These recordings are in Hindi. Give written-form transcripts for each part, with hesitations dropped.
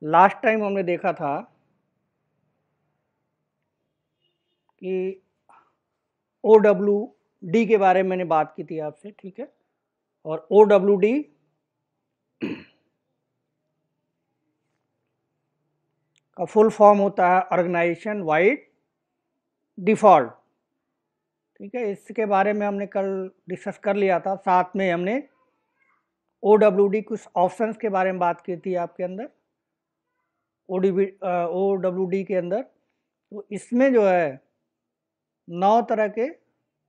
लास्ट टाइम हमने देखा था कि OWD के बारे में मैंने बात की थी आपसे, ठीक है। और OWD का फुल फॉर्म होता है ऑर्गेनाइजेशन वाइड डिफ़ॉल्ट, ठीक है। इसके बारे में हमने कल डिस्कस कर लिया था। साथ में हमने OWD कुछ ऑप्शंस के बारे में बात की थी आपके अंदर, OWD के अंदर। तो इसमें जो है 9 तरह के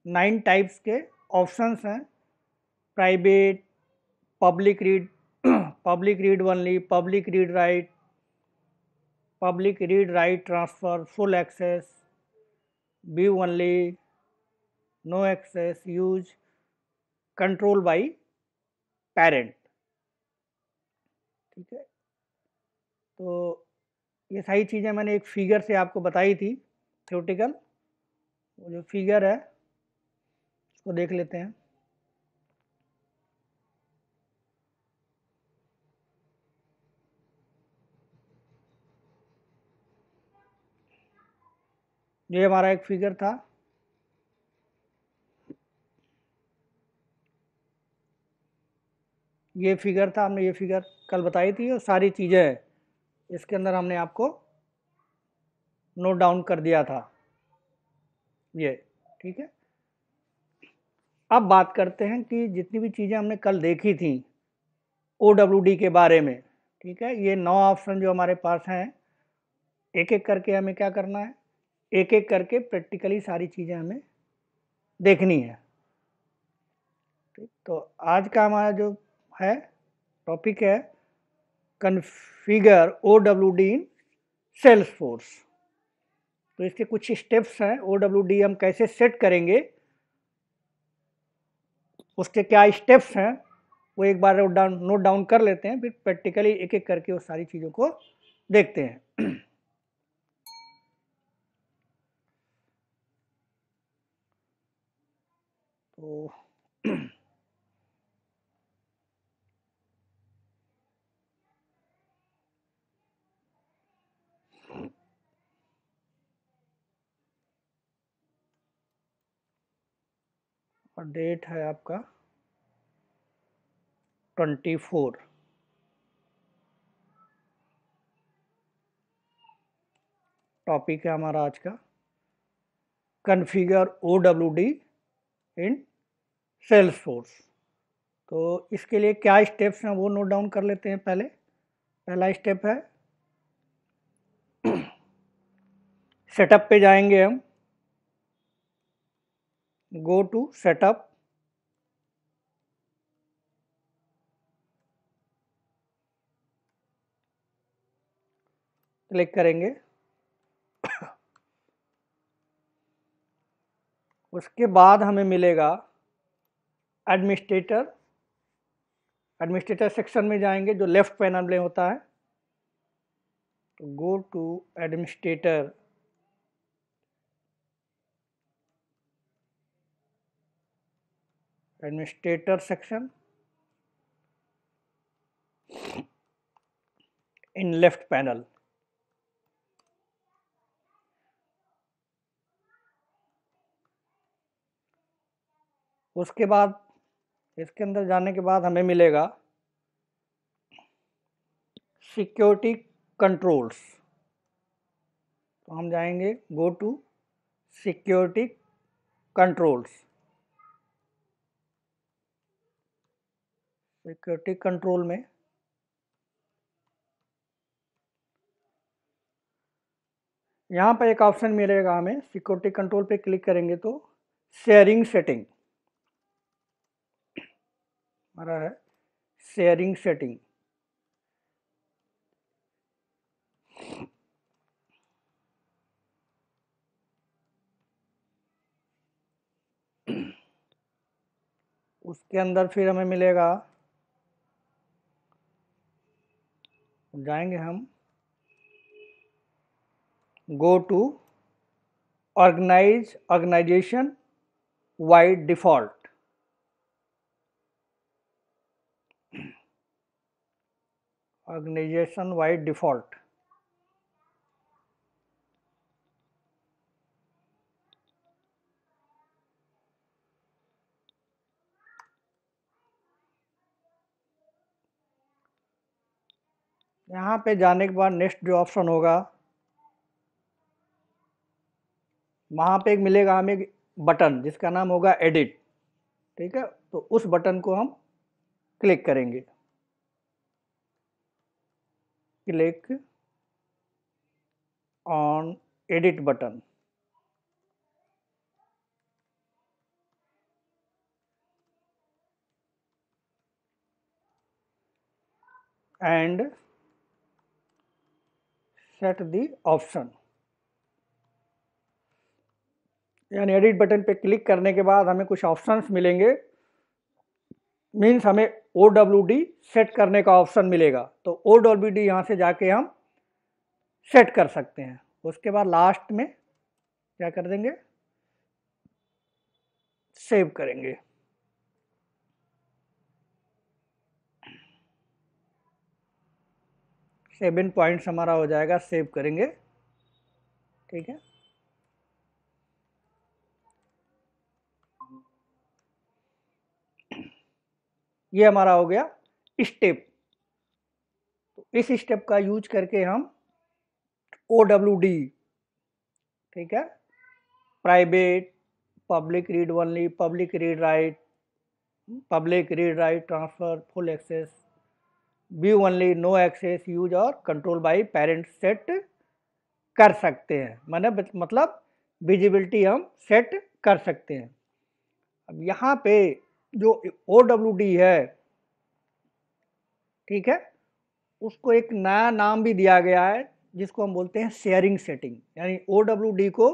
9 टाइप्स के ऑप्शंस हैं। Private, public read public read only, public read write transfer, full access, view only, no access, use, control by parent, ठीक है। तो ये सारी चीज़ें मैंने एक फिगर से आपको बताई थी, थ्योरेटिकल। वो जो फिगर है उसको देख लेते हैं। ये हमारा एक फिगर था, ये फिगर था, हमने ये फिगर कल बताई थी और सारी चीज़ें इसके अंदर हमने आपको नोट डाउन कर दिया था ये, ठीक है। अब बात करते हैं कि जितनी भी चीज़ें हमने कल देखी थी OWD के बारे में, ठीक है। ये 9 ऑप्शन जो हमारे पास हैं, एक एक करके हमें क्या करना है, एक एक करके प्रैक्टिकली सारी चीज़ें हमें देखनी है, ठीक। तो आज का हमारा जो है टॉपिक है कन्फिगर OWD इन सेल्सफोर्स। तो इसके कुछ स्टेप्स हैं, OWD हम कैसे सेट करेंगे, उसके क्या स्टेप्स हैं, वो एक बार नोट डाउन कर लेते हैं, फिर प्रैक्टिकली एक एक करके वो सारी चीज़ों को देखते हैं। तो और डेट है आपका 24। टॉपिक है हमारा आज का कन्फिगर OWD इन सेल्सफोर्स। तो इसके लिए क्या स्टेप्स हैं वो नोट डाउन कर लेते हैं। पहला स्टेप है सेटअप पे जाएंगे हम, गो टू सेटअप, क्लिक करेंगे। उसके बाद हमें मिलेगा एडमिनिस्ट्रेटर। एडमिनिस्ट्रेटर सेक्शन में जाएंगे जो लेफ्ट पैनल में होता है, तो go to administrator, administrator section in left panel. उसके बाद इसके अंदर जाने के बाद हमें मिलेगा सिक्योरिटी कंट्रोल्स। तो हम जाएंगे go to security controls. Security control में यहाँ पर एक ऑप्शन मिलेगा हमें, सिक्योरिटी कंट्रोल पे क्लिक करेंगे तो शेयरिंग सेटिंग हमारा है, शेयरिंग सेटिंग। उसके अंदर फिर हमें मिलेगा, जाएंगे हम go to organisation wide default. Organisation wide default. यहाँ पे जाने के बाद नेक्स्ट जो ऑप्शन होगा, वहाँ पे एक मिलेगा हमें एक बटन जिसका नाम होगा एडिट। ठीक है, तो उस बटन को हम क्लिक करेंगे, click on edit button. And set the option, यानी एडिट बटन पे क्लिक करने के बाद हमें कुछ ऑप्शंस मिलेंगे, मीन्स हमें OWD सेट करने का ऑप्शन मिलेगा। तो OWD यहाँ से जाके हम सेट कर सकते हैं। उसके बाद लास्ट में क्या कर देंगे, सेव करेंगे। सेवन पॉइंट्स हमारा हो जाएगा, सेव करेंगे। ठीक है, ये हमारा हो गया स्टेप। तो इस स्टेप का यूज करके हम OWD, ठीक है, private, public read only, public read write, public read write transfer, full access, view only, no access, use और कंट्रोल बाय पेरेंट्स सेट कर सकते हैं। मतलब विजिबिलिटी हम सेट कर सकते हैं। अब यहाँ पे जो OWD है, ठीक है, उसको एक नया नाम भी दिया गया है जिसको हम बोलते हैं शेयरिंग सेटिंग। यानी OWD को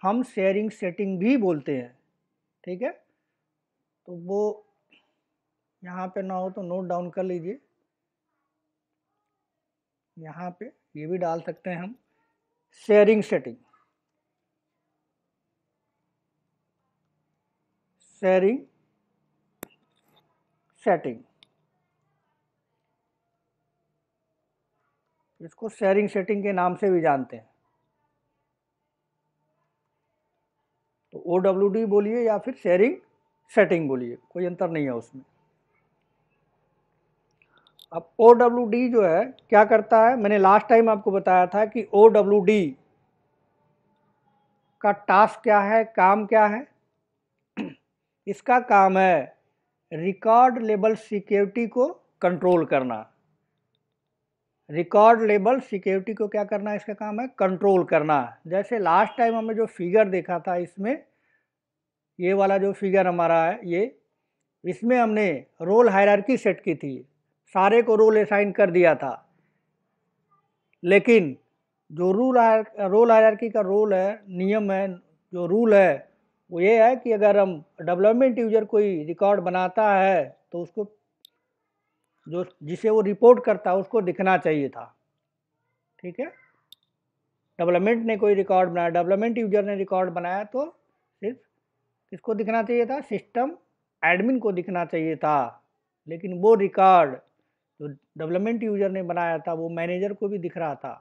हम शेयरिंग सेटिंग भी बोलते हैं। ठीक है, तो वो यहाँ पे ना हो तो नोट डाउन कर लीजिए। यहाँ पे ये भी डाल सकते हैं हम, शेयरिंग सेटिंग, शेयरिंग सेटिंग, इसको शेयरिंग सेटिंग के नाम से भी जानते हैं। तो OWD बोलिए या फिर शेयरिंग सेटिंग बोलिए, कोई अंतर नहीं है उसमें। अब OWD जो है क्या करता है, मैंने लास्ट टाइम आपको बताया था कि OWD का टास्क क्या है, काम क्या है। इसका काम है रिकॉर्ड लेबल सिक्योरिटी को कंट्रोल करना। रिकॉर्ड लेबल सिक्योरिटी को क्या करना, इसका काम है कंट्रोल करना। जैसे लास्ट टाइम हमने जो फिगर देखा था, इसमें ये वाला जो फिगर हमारा है, ये इसमें हमने रोल हायरार्की सेट की थी, सारे को रोल असाइन कर दिया था। लेकिन जो रोल हायरार्की का रोल है, नियम है, जो रूल है, वो ये है कि अगर हम डेवलपमेंट यूजर कोई रिकॉर्ड बनाता है तो उसको जो जिसे वो रिपोर्ट करता है उसको दिखना चाहिए था। ठीक है, डेवलपमेंट ने कोई रिकॉर्ड बनाया, डेवलपमेंट यूजर ने रिकॉर्ड बनाया, तो सिर्फ किसको दिखना चाहिए था, सिस्टम एडमिन को दिखना चाहिए था। लेकिन वो रिकॉर्ड जो डेवलपमेंट यूजर ने बनाया था वो मैनेजर को भी दिख रहा था।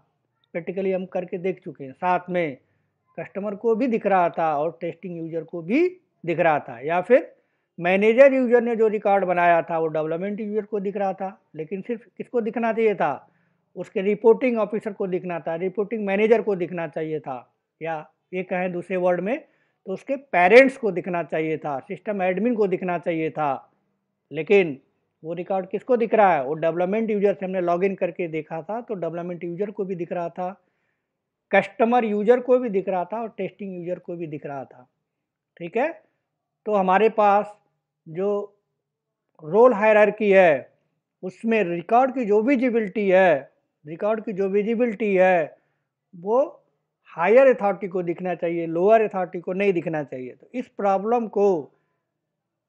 प्रैक्टिकली हम करके देख चुके हैं, साथ में कस्टमर को भी दिख रहा था और टेस्टिंग यूजर को भी दिख रहा था। या फिर मैनेजर यूजर ने जो रिकॉर्ड बनाया था वो डेवलपमेंट यूजर को दिख रहा था, लेकिन सिर्फ किसको दिखना चाहिए था, उसके रिपोर्टिंग ऑफिसर को दिखना था, रिपोर्टिंग मैनेजर को दिखना चाहिए था। या ये कहें दूसरे वर्ड में तो उसके पेरेंट्स को दिखना चाहिए था, सिस्टम एडमिन को दिखना चाहिए था। लेकिन वो रिकॉर्ड किसको दिख रहा है, वो डेवलपमेंट यूजर से हमने लॉगिन करके देखा था तो डेवलपमेंट यूजर को भी दिख रहा था, कस्टमर यूजर को भी दिख रहा था और टेस्टिंग यूजर को भी दिख रहा था। ठीक है, तो हमारे पास जो रोल हायरार्की है उसमें रिकॉर्ड की जो विजिबिलिटी है, रिकॉर्ड की जो विजिबिलिटी है वो हायर अथॉरिटी को दिखना चाहिए, लोअर अथॉरिटी को नहीं दिखना चाहिए। तो इस प्रॉब्लम को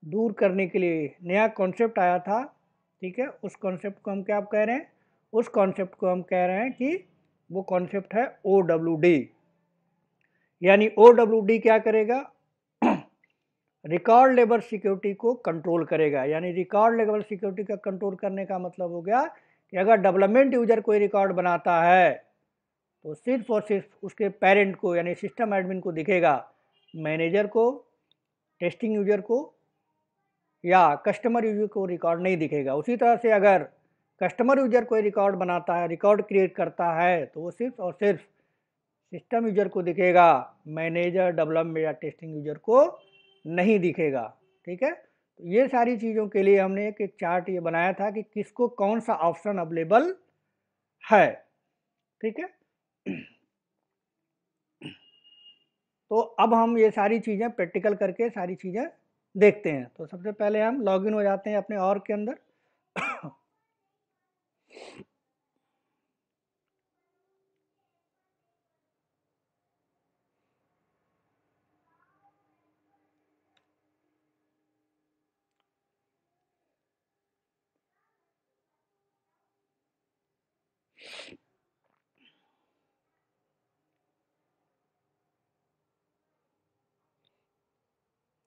दूर करने के लिए नया कॉन्सेप्ट आया था। ठीक है, उस कॉन्सेप्ट को हम क्या कह रहे हैं, उस कॉन्सेप्ट को हम कह रहे हैं कि वो कॉन्सेप्ट है OWD। यानी OWD क्या करेगा, रिकॉर्ड लेवल सिक्योरिटी को कंट्रोल करेगा। यानी रिकॉर्ड लेवल सिक्योरिटी का कंट्रोल करने का मतलब हो गया कि अगर डेवलपमेंट यूजर कोई रिकॉर्ड बनाता है तो सिर्फ और सिर्फ उसके पेरेंट को यानी सिस्टम एडमिन को दिखेगा, मैनेजर को, टेस्टिंग यूजर को या कस्टमर यूजर को रिकॉर्ड नहीं दिखेगा। उसी तरह से अगर कस्टमर यूजर कोई रिकॉर्ड बनाता है, रिकॉर्ड क्रिएट करता है, तो वो सिर्फ और सिर्फ सिस्टम यूजर को दिखेगा, मैनेजर, डेवलपमेंट या टेस्टिंग यूजर को नहीं दिखेगा। ठीक है, तो ये सारी चीज़ों के लिए हमने एक चार्ट ये बनाया था कि किसको कौन सा ऑप्शन अवेलेबल है। ठीक है, तो अब हम ये सारी चीज़ें प्रैक्टिकल करके सारी चीज़ें देखते हैं। तो सबसे पहले हम लॉगिन हो जाते हैं अपने ऑर्ग के अंदर।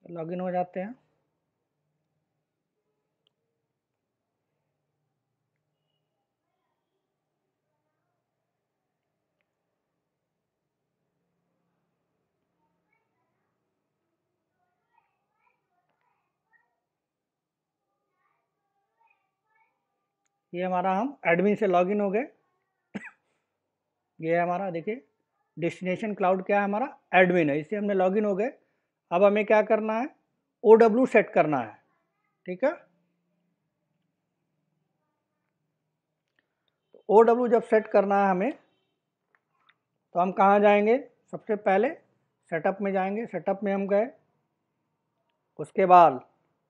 लॉगिन हो जाते हैं। ये हमारा हम एडमिन से लॉगिन हो गए। ये है हमारा, देखिए डेस्टिनेशन क्लाउड क्या है, हमारा एडमिन है, इससे हमने लॉगिन हो गए। अब हमें क्या करना है, OW सेट करना है। ठीक है, तो OW जब सेट करना है हमें, तो हम कहाँ जाएंगे, सबसे पहले सेटअप में जाएंगे। सेटअप में हम गए, उसके बाद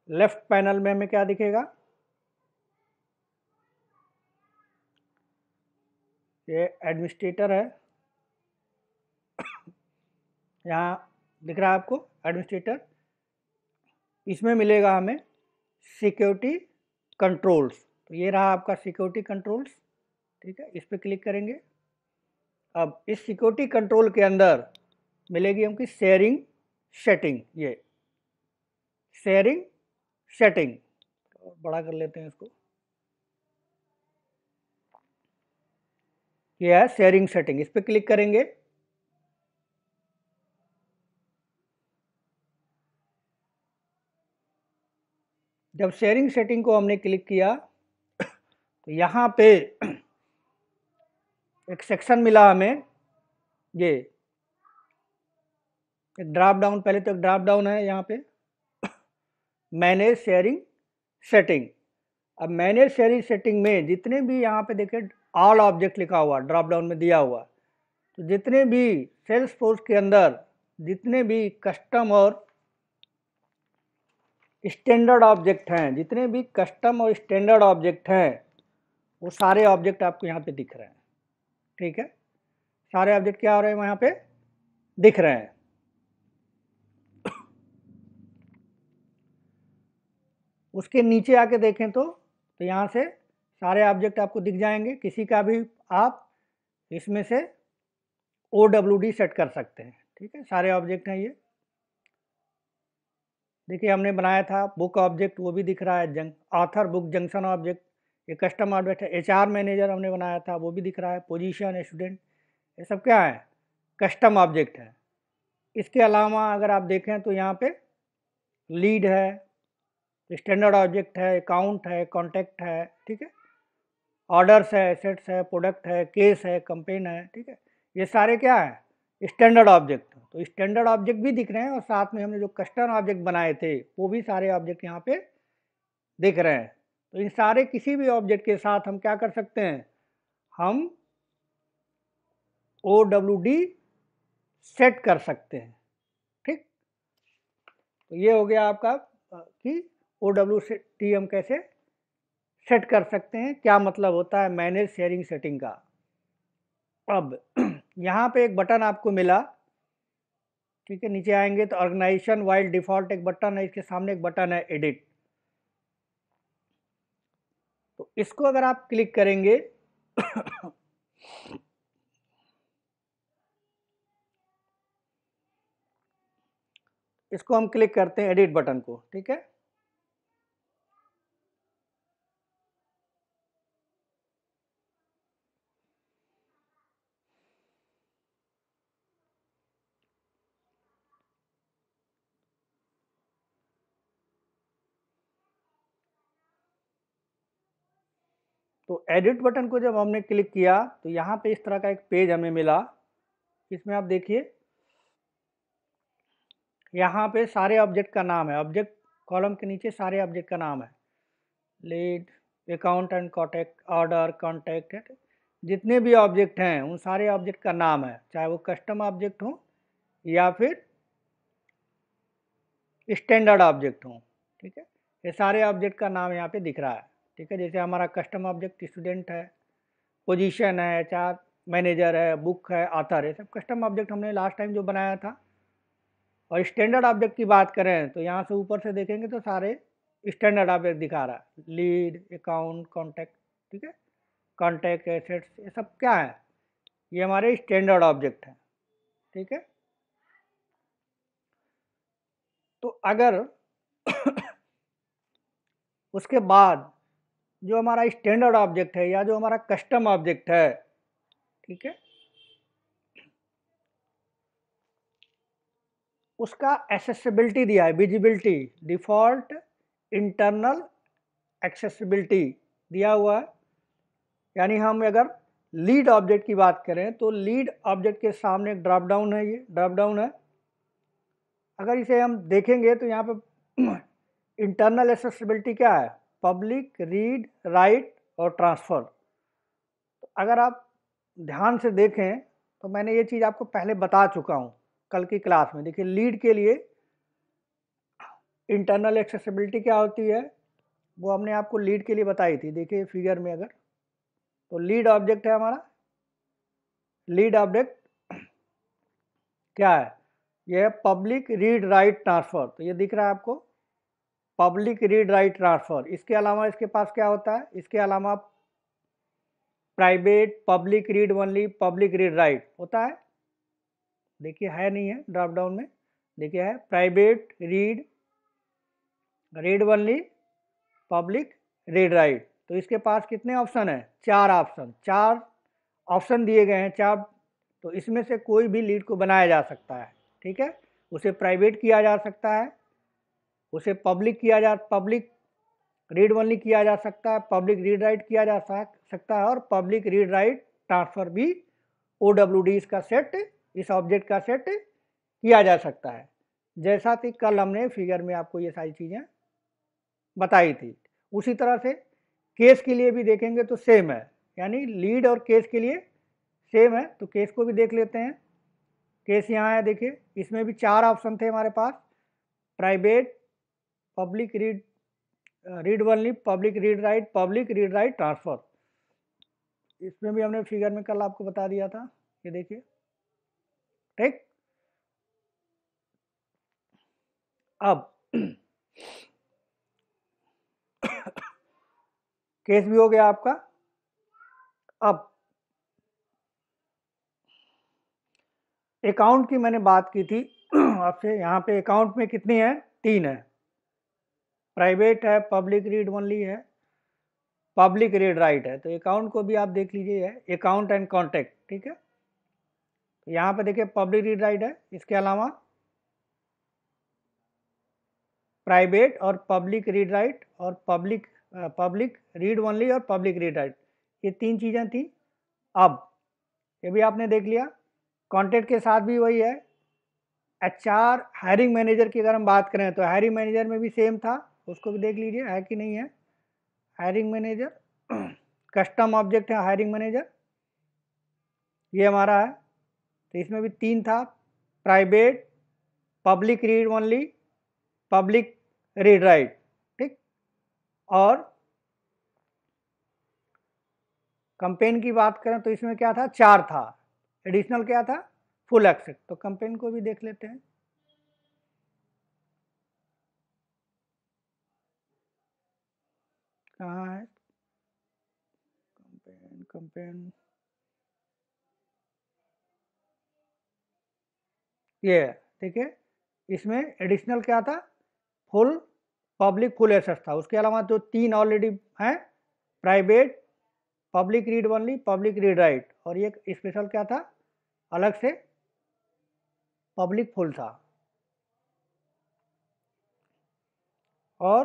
लेफ्ट पैनल में हमें क्या दिखेगा, ये एडमिनिस्ट्रेटर है, यहाँ दिख रहा है आपको एडमिनिस्ट्रेटर। इसमें मिलेगा हमें सिक्योरिटी कंट्रोल्स, तो ये रहा आपका सिक्योरिटी कंट्रोल्स। ठीक है, इस पर क्लिक करेंगे। अब इस सिक्योरिटी कंट्रोल के अंदर मिलेगी हमको शेयरिंग सेटिंग, ये शेयरिंग सेटिंग, बड़ा कर लेते हैं इसको, ये है शेयरिंग सेटिंग, इस पर क्लिक करेंगे। जब शेयरिंग सेटिंग को हमने क्लिक किया तो यहाँ पे एक सेक्शन मिला हमें, ये एक ड्रॉप डाउन, पहले तो एक ड्रॉप डाउन है यहाँ पे, मैनेज शेयरिंग सेटिंग। अब मैनेज शेयरिंग सेटिंग में जितने भी यहाँ पे देखिए ऑल ऑब्जेक्ट लिखा हुआ ड्रॉप डाउन में दिया हुआ, तो जितने भी सेल्स फोर्स के अंदर जितने भी कस्टम और स्टैंडर्ड ऑब्जेक्ट हैं, जितने भी कस्टम और स्टैंडर्ड ऑब्जेक्ट हैं, वो सारे ऑब्जेक्ट आपको यहाँ पे दिख रहे हैं। ठीक है, सारे ऑब्जेक्ट क्या हो रहे हैं यहाँ पे दिख रहे हैं। उसके नीचे आके देखें तो यहाँ से सारे ऑब्जेक्ट आपको दिख जाएंगे। किसी का भी आप इसमें से OWD सेट कर सकते हैं। ठीक है, सारे ऑब्जेक्ट हैं ये, देखिए हमने बनाया था बुक ऑब्जेक्ट, वो भी दिख रहा है, ऑथर बुक जंक्शन ऑब्जेक्ट, ये कस्टम ऑब्जेक्ट है। HR मैनेजर हमने बनाया था, वो भी दिख रहा है, पोजीशन, स्टूडेंट, ये सब क्या है, कस्टम ऑब्जेक्ट है। इसके अलावा अगर आप देखें तो यहाँ पे लीड है, स्टैंडर्ड ऑब्जेक्ट है, अकाउंट है, कॉन्टैक्ट है। ठीक है, ऑर्डर्स है, एसेट्स है, प्रोडक्ट है, केस है, कंपेन है। ठीक है, ये सारे क्या है, स्टैंडर्ड ऑब्जेक्ट। तो स्टैंडर्ड ऑब्जेक्ट भी दिख रहे हैं और साथ में हमने जो कस्टम ऑब्जेक्ट बनाए थे वो भी सारे ऑब्जेक्ट यहाँ पे दिख रहे हैं। तो इन सारे किसी भी ऑब्जेक्ट के साथ हम क्या कर सकते हैं, हम OWD सेट कर सकते हैं। ठीक, तो ये हो गया आपका कि OWD हम कैसे सेट कर सकते हैं, क्या मतलब होता है मैनेज शेयरिंग सेटिंग का। अब यहाँ पे एक बटन आपको मिला, ठीक है, नीचे आएंगे तो ऑर्गेनाइजेशन वाइल डिफॉल्ट एक बटन है, इसके सामने एक बटन है एडिट, तो इसको अगर आप क्लिक करेंगे इसको हम क्लिक करते हैं एडिट बटन को। ठीक है, तो एडिट बटन को जब हमने क्लिक किया तो यहाँ पे इस तरह का एक पेज हमें मिला। इसमें आप देखिए यहाँ पे सारे ऑब्जेक्ट का नाम है, ऑब्जेक्ट कॉलम के नीचे सारे ऑब्जेक्ट का नाम है, lead, account and contact, order, contact, जितने भी ऑब्जेक्ट हैं उन सारे ऑब्जेक्ट का नाम है, चाहे वो कस्टम ऑब्जेक्ट हो या फिर स्टैंडर्ड ऑब्जेक्ट हो। ठीक है, ये सारे ऑब्जेक्ट का नाम यहाँ पे दिख रहा है। ठीक है, जैसे हमारा कस्टम ऑब्जेक्ट स्टूडेंट है, पोजीशन है, एचआर मैनेजर है, बुक है, ऑथर है, सब कस्टम ऑब्जेक्ट हमने लास्ट टाइम जो बनाया था। और स्टैंडर्ड ऑब्जेक्ट की बात करें तो यहाँ से ऊपर से देखेंगे तो सारे स्टैंडर्ड ऑब्जेक्ट दिखा रहा है, लीड, अकाउंट, कॉन्टैक्ट। ठीक है, कॉन्टैक्ट, एसेट्स, ये सब क्या है, ये हमारे स्टैंडर्ड ऑब्जेक्ट हैं। ठीक है, तो अगर उसके बाद जो हमारा स्टैंडर्ड ऑब्जेक्ट है या जो हमारा कस्टम ऑब्जेक्ट है, ठीक है, उसका एक्सेसिबिलिटी दिया है, विजिबिलिटी, डिफॉल्ट इंटरनल एक्सेसिबिलिटी दिया हुआ है। यानी हम अगर लीड ऑब्जेक्ट की बात करें तो लीड ऑब्जेक्ट के सामने एक ड्रॉप डाउन है, ये ड्रॉप डाउन है। अगर इसे हम देखेंगे तो यहाँ पे इंटरनल एक्सेसिबिलिटी क्या है, पब्लिक, रीड, राइट और ट्रांसफ़र। तो अगर आप ध्यान से देखें तो मैंने ये चीज़ आपको पहले बता चुका हूँ कल की क्लास में। देखिए लीड के लिए इंटरनल एक्सेसिबिलिटी क्या होती है वो हमने आपको लीड के लिए बताई थी। देखिए फिगर में अगर, तो लीड ऑब्जेक्ट है हमारा, लीड ऑब्जेक्ट क्या है, यह है पब्लिक रीड राइट ट्रांसफ़र। तो ये दिख रहा है आपको, पब्लिक रीड राइट ट्रांसफ़र। इसके अलावा इसके पास क्या होता है, इसके अलावा private, public read only, public read right होता है। देखिए है नहीं है ड्रॉप डाउन में, देखिए है private, read, read only, public read right. तो इसके पास कितने ऑप्शन है, चार ऑप्शन, चार ऑप्शन दिए गए हैं, चार। तो इसमें से कोई भी लीड को बनाया जा सकता है। ठीक है, उसे प्राइवेट किया जा सकता है, उसे पब्लिक रीड ओनली किया जा सकता है, पब्लिक रीड राइट किया जा सकता है, और पब्लिक रीड राइट ट्रांसफ़र भी OWDs का सेट, इस ऑब्जेक्ट का सेट किया जा सकता है। जैसा कि कल हमने फिगर में आपको ये सारी चीज़ें बताई थी। उसी तरह से केस के लिए भी देखेंगे तो सेम है, यानी लीड और केस के लिए सेम है। तो केस को भी देख लेते हैं। केस यहाँ है, देखिए इसमें भी चार ऑप्शन थे हमारे पास, private, public read only, public read write, public read write transfer. इसमें भी हमने फिगर में कल आपको बता दिया था, ये देखिए। ठीक, अब केस भी हो गया आपका। अब अकाउंट की मैंने बात की थी आपसे, यहाँ पे अकाउंट में कितनी है, तीन है, प्राइवेट है, पब्लिक रीड ओनली है, पब्लिक रीड राइट है। तो अकाउंट को भी आप देख लीजिए, है अकाउंट एंड कॉन्टैक्ट। ठीक है, तो यहाँ पे देखिए पब्लिक रीड राइट है, इसके अलावा प्राइवेट और पब्लिक रीड राइट और पब्लिक रीड ओनली और पब्लिक रीड राइट, ये तीन चीज़ें थी। अब ये भी आपने देख लिया। कॉन्टैक्ट के साथ भी वही है। HR हायरिंग मैनेजर की अगर हम बात करें तो हायरिंग मैनेजर में भी सेम था, उसको भी देख लीजिए है कि नहीं है। हायरिंग मैनेजर कस्टम ऑब्जेक्ट है, हायरिंग मैनेजर ये हमारा है। तो इसमें भी तीन था, private, public read only, public read right. ठीक, और कंपेन की बात करें तो इसमें क्या था, चार था, एडिशनल क्या था, फुल एक्सेप्ट। तो कंपेन को भी देख लेते हैं। कहाँ है कंपेन, कंपेन ये है, देखिए इसमें एडिशनल क्या था, फुल, पब्लिक फुल एक्सेस था। उसके अलावा जो तीन ऑलरेडी हैं, private, public read only, public read right, और ये स्पेशल क्या था, अलग से पब्लिक फुल था। और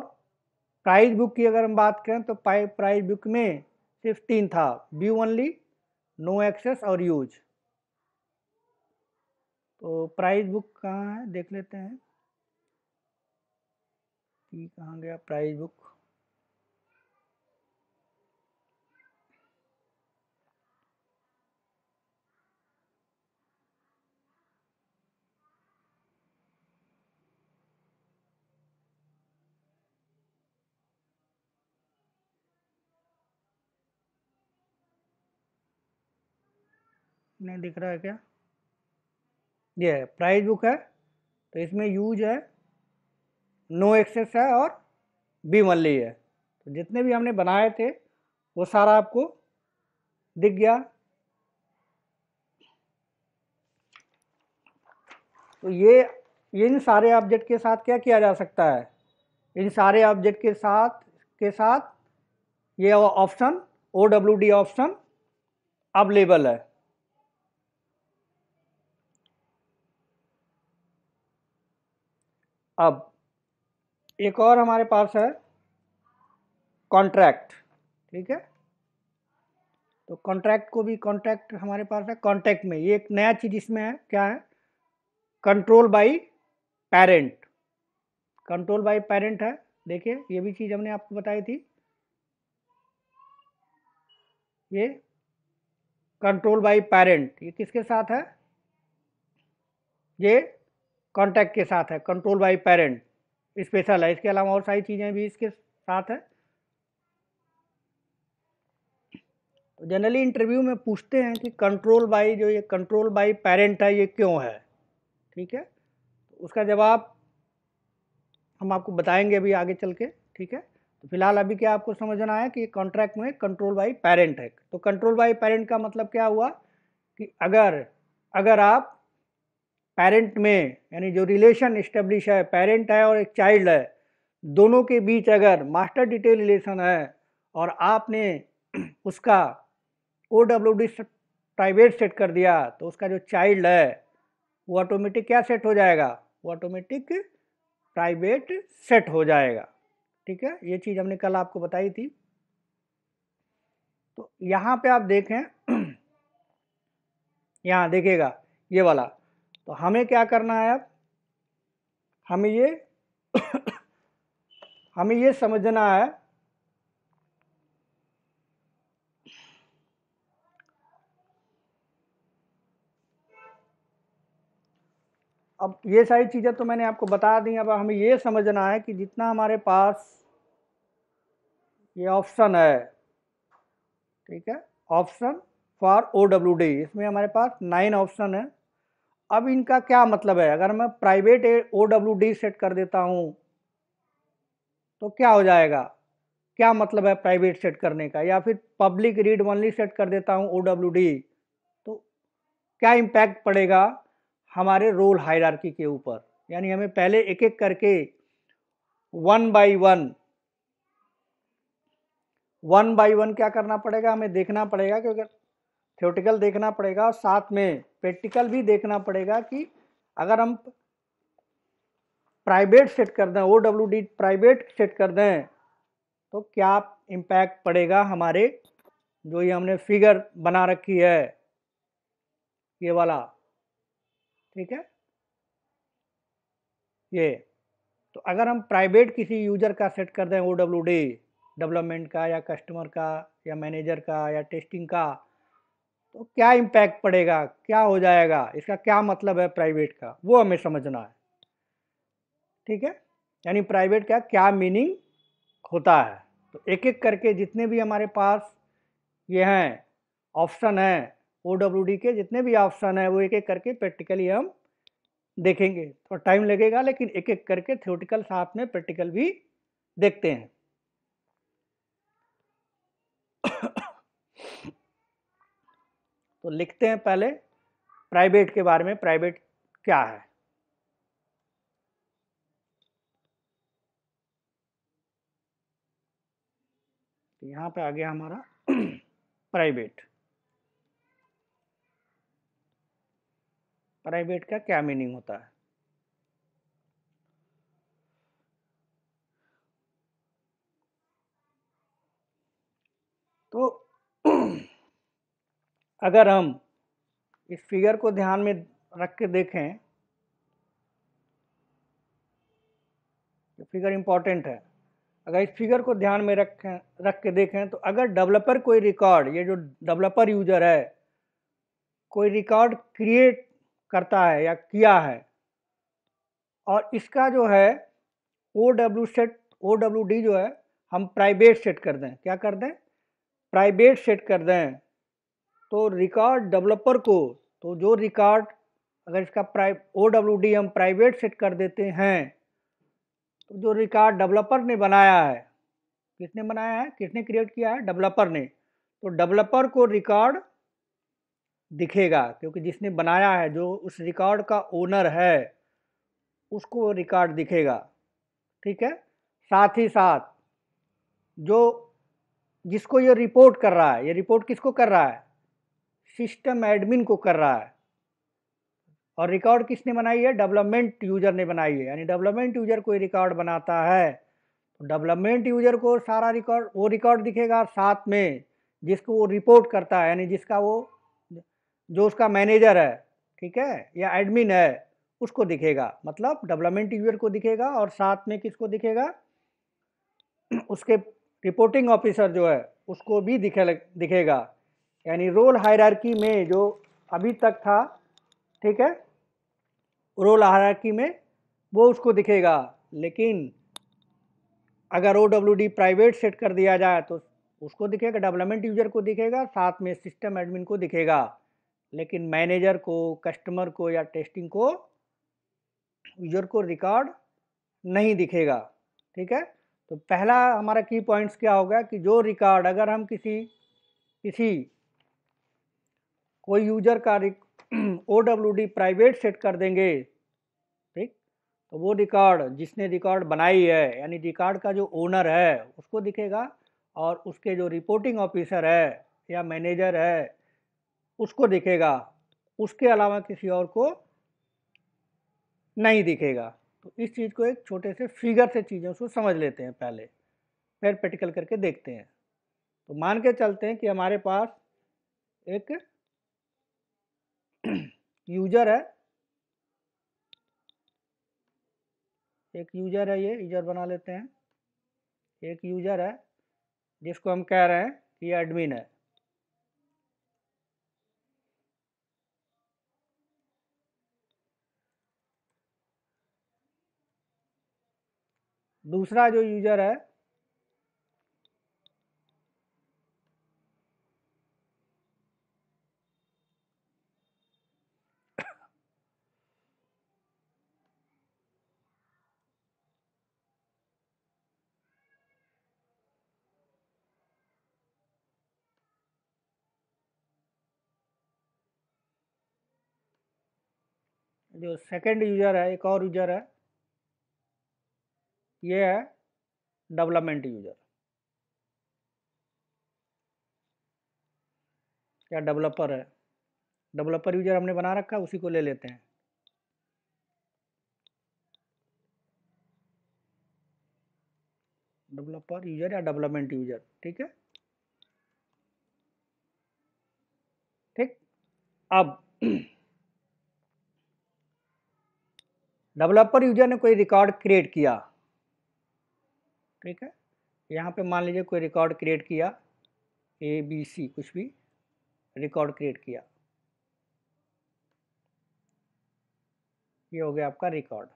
प्राइज बुक की अगर हम बात करें तो प्राइज बुक में सिर्फ 3 था, व्यू ओनली, नो एक्सेस और यूज। तो प्राइस बुक कहाँ है देख लेते हैं कि कहाँ गया प्राइस बुक। नहीं दिख रहा है क्या? ये है प्राइस बुक है, तो इसमें यूज है, नो एक्सेस है और बी ओनली है। तो जितने भी हमने बनाए थे वो सारा आपको दिख गया। तो ये इन सारे ऑब्जेक्ट के साथ क्या किया जा सकता है, इन सारे ऑब्जेक्ट के साथ ये ऑप्शन OWD ऑप्शन अवेलेबल है। अब एक और हमारे पास है कॉन्ट्रैक्ट, ठीक है। तो कॉन्ट्रैक्ट को भी, कॉन्ट्रैक्ट हमारे पास है, कॉन्ट्रैक्ट में ये एक नया चीज़ इसमें है, क्या है, control by parent. Control by parent है, देखिए ये भी चीज़ हमने आपको बताई थी, ये कंट्रोल बाई पेरेंट ये किसके साथ है, ये कॉन्टैक्ट के साथ है, कंट्रोल बाई पेरेंट स्पेशल है। इसके अलावा और सारी चीज़ें भी इसके साथ है। तो जनरली इंटरव्यू में पूछते हैं कि कंट्रोल बाई, जो ये कंट्रोल बाई पेरेंट है ये क्यों है, ठीक है। तो उसका जवाब हम आपको बताएंगे अभी आगे चल के, ठीक है। तो फिलहाल अभी क्या आपको समझना है कि कॉन्ट्रैक्ट में कंट्रोल बाई पेरेंट है। तो कंट्रोल बाई पेरेंट का मतलब क्या हुआ कि अगर अगर आप पेरेंट में, यानी जो रिलेशन इस्टेब्लिश है, पेरेंट है और एक चाइल्ड है, दोनों के बीच अगर मास्टर डिटेल रिलेशन है और आपने उसका OWD प्राइवेट सेट कर दिया, तो उसका जो चाइल्ड है वो ऑटोमेटिक क्या सेट हो जाएगा, वो ऑटोमेटिक प्राइवेट सेट हो जाएगा, ठीक है। ये चीज़ हमने कल आपको बताई थी। तो यहाँ पे आप देखें यहाँ देखिएगा ये वाला, तो हमें क्या करना है, अब हमें ये हमें ये समझना है, अब ये सारी चीज़ें तो मैंने आपको बता दी। अब हमें ये समझना है कि जितना हमारे पास ये ऑप्शन है, ठीक है, ऑप्शन फॉर OWD, इसमें हमारे पास 9 ऑप्शन है। अब इनका क्या मतलब है, अगर मैं प्राइवेट OWD सेट कर देता हूँ तो क्या हो जाएगा, क्या मतलब है प्राइवेट सेट करने का, या फिर पब्लिक रीड ओनली सेट कर देता हूँ OWD, तो क्या इम्पैक्ट पड़ेगा हमारे रोल हायरार्की के ऊपर। यानी हमें पहले एक एक करके वन बाई वन क्या करना पड़ेगा, हमें देखना पड़ेगा, क्योंकि थ्योरेटिकल देखना पड़ेगा और साथ में प्रैक्टिकल भी देखना पड़ेगा कि अगर हम प्राइवेट सेट कर दें, OWD प्राइवेट सेट कर दें, तो क्या इम्पैक्ट पड़ेगा हमारे, जो ये हमने फिगर बना रखी है ये वाला, ठीक है, ये। तो अगर हम प्राइवेट किसी यूजर का सेट कर दें OWD, डेवलपमेंट का या कस्टमर का या मैनेजर का या टेस्टिंग का, तो क्या इम्पैक्ट पड़ेगा, क्या हो जाएगा, इसका क्या मतलब है प्राइवेट का, वो हमें समझना है, ठीक है। यानी प्राइवेट का क्या मीनिंग होता है। तो एक एक करके जितने भी हमारे पास ये हैं ऑप्शन हैं, OWD के जितने भी ऑप्शन हैं वो एक एक करके प्रैक्टिकली हम देखेंगे। थोड़ा टाइम लगेगा, लेकिन एक एक करके थ्योरेटिकल साथ में प्रैक्टिकल भी देखते हैं। तो लिखते हैं पहले प्राइवेट के बारे में, प्राइवेट क्या है। तो यहाँ पे आ गया हमारा प्राइवेट। प्राइवेट का क्या मीनिंग होता है। तो अगर हम इस फिगर को ध्यान में रख के देखें, ये फिगर इंपॉर्टेंट है। अगर इस फिगर को ध्यान में रख के देखें तो अगर डेवलपर कोई रिकॉर्ड, ये जो डेवलपर यूजर है कोई रिकॉर्ड क्रिएट करता है या किया है, और इसका जो है ओ डब्ल्यू डी जो है हम प्राइवेट सेट कर दें, क्या कर दें, प्राइवेट सेट कर दें, तो रिकॉर्ड डेवलपर को, तो जो रिकॉर्ड अगर इसका ओ डब्ल्यू डी हम प्राइवेट सेट कर देते हैं, तो जो रिकॉर्ड डेवलपर ने बनाया है, किसने बनाया है, किसने क्रिएट किया है, डेवलपर ने, तो डेवलपर को रिकॉर्ड दिखेगा, क्योंकि जिसने बनाया है, जो उस रिकॉर्ड का ओनर है, उसको रिकॉर्ड दिखेगा। ठीक है, साथ ही साथ जो जिसको ये रिपोर्ट कर रहा है, ये रिपोर्ट किसको कर रहा है, सिस्टम एडमिन को कर रहा है, और रिकॉर्ड किसने बनाई है, डेवलपमेंट यूजर ने बनाई है। यानी डेवलपमेंट यूजर कोई रिकॉर्ड बनाता है तो डेवलपमेंट यूजर को सारा रिकॉर्ड, वो रिकॉर्ड दिखेगा, साथ में जिसको वो रिपोर्ट करता है, यानी जिसका वो, जो उसका मैनेजर है, ठीक है, या एडमिन है, उसको दिखेगा। मतलब डेवलपमेंट यूजर को दिखेगा और साथ में किसको दिखेगा, उसके रिपोर्टिंग ऑफिसर जो है उसको भी दिखेगा। यानी रोल हायरार्की में जो अभी तक था, ठीक है, रोल हायरार्की में वो उसको दिखेगा। लेकिन अगर O W D private set कर दिया जाए तो उसको दिखेगा, डेवलपमेंट यूजर को दिखेगा, साथ में सिस्टम एडमिन को दिखेगा, लेकिन मैनेजर को, कस्टमर को या टेस्टिंग को, यूजर को रिकॉर्ड नहीं दिखेगा। ठीक है, तो पहला हमारा की पॉइंट्स क्या होगा कि जो रिकॉर्ड अगर हम किसी किसी कोई यूजर का O W D private set कर देंगे, ठीक, तो वो रिकॉर्ड जिसने रिकॉर्ड बनाई है, यानी रिकॉर्ड का जो ओनर है उसको दिखेगा, और उसके जो रिपोर्टिंग ऑफिसर है या मैनेजर है उसको दिखेगा, उसके अलावा किसी और को नहीं दिखेगा। तो इस चीज़ को एक छोटे से फिगर से चीज़ों को समझ लेते हैं पहले, फिर प्रैक्टिकल करके देखते हैं। तो मान के चलते हैं कि हमारे पास एक यूजर है, एक यूजर है, ये यूजर बना लेते हैं, एक यूजर है जिसको हम कह रहे हैं कि ये एडमिन है। दूसरा जो यूजर है जो सेकंड यूजर है, एक और यूजर है, ये है डेवलपमेंट यूजर या डेवलपर है। डेवलपर यूजर हमने बना रखा है, उसी को ले लेते हैं। डेवलपर यूजर या डेवलपमेंट यूजर, ठीक है, ठीक। अब डेवलपर यूजर ने कोई रिकॉर्ड क्रिएट किया, ठीक है, यहाँ पे मान लीजिए कोई रिकॉर्ड क्रिएट किया, ए बी सी कुछ भी रिकॉर्ड क्रिएट किया, ये हो गया आपका record,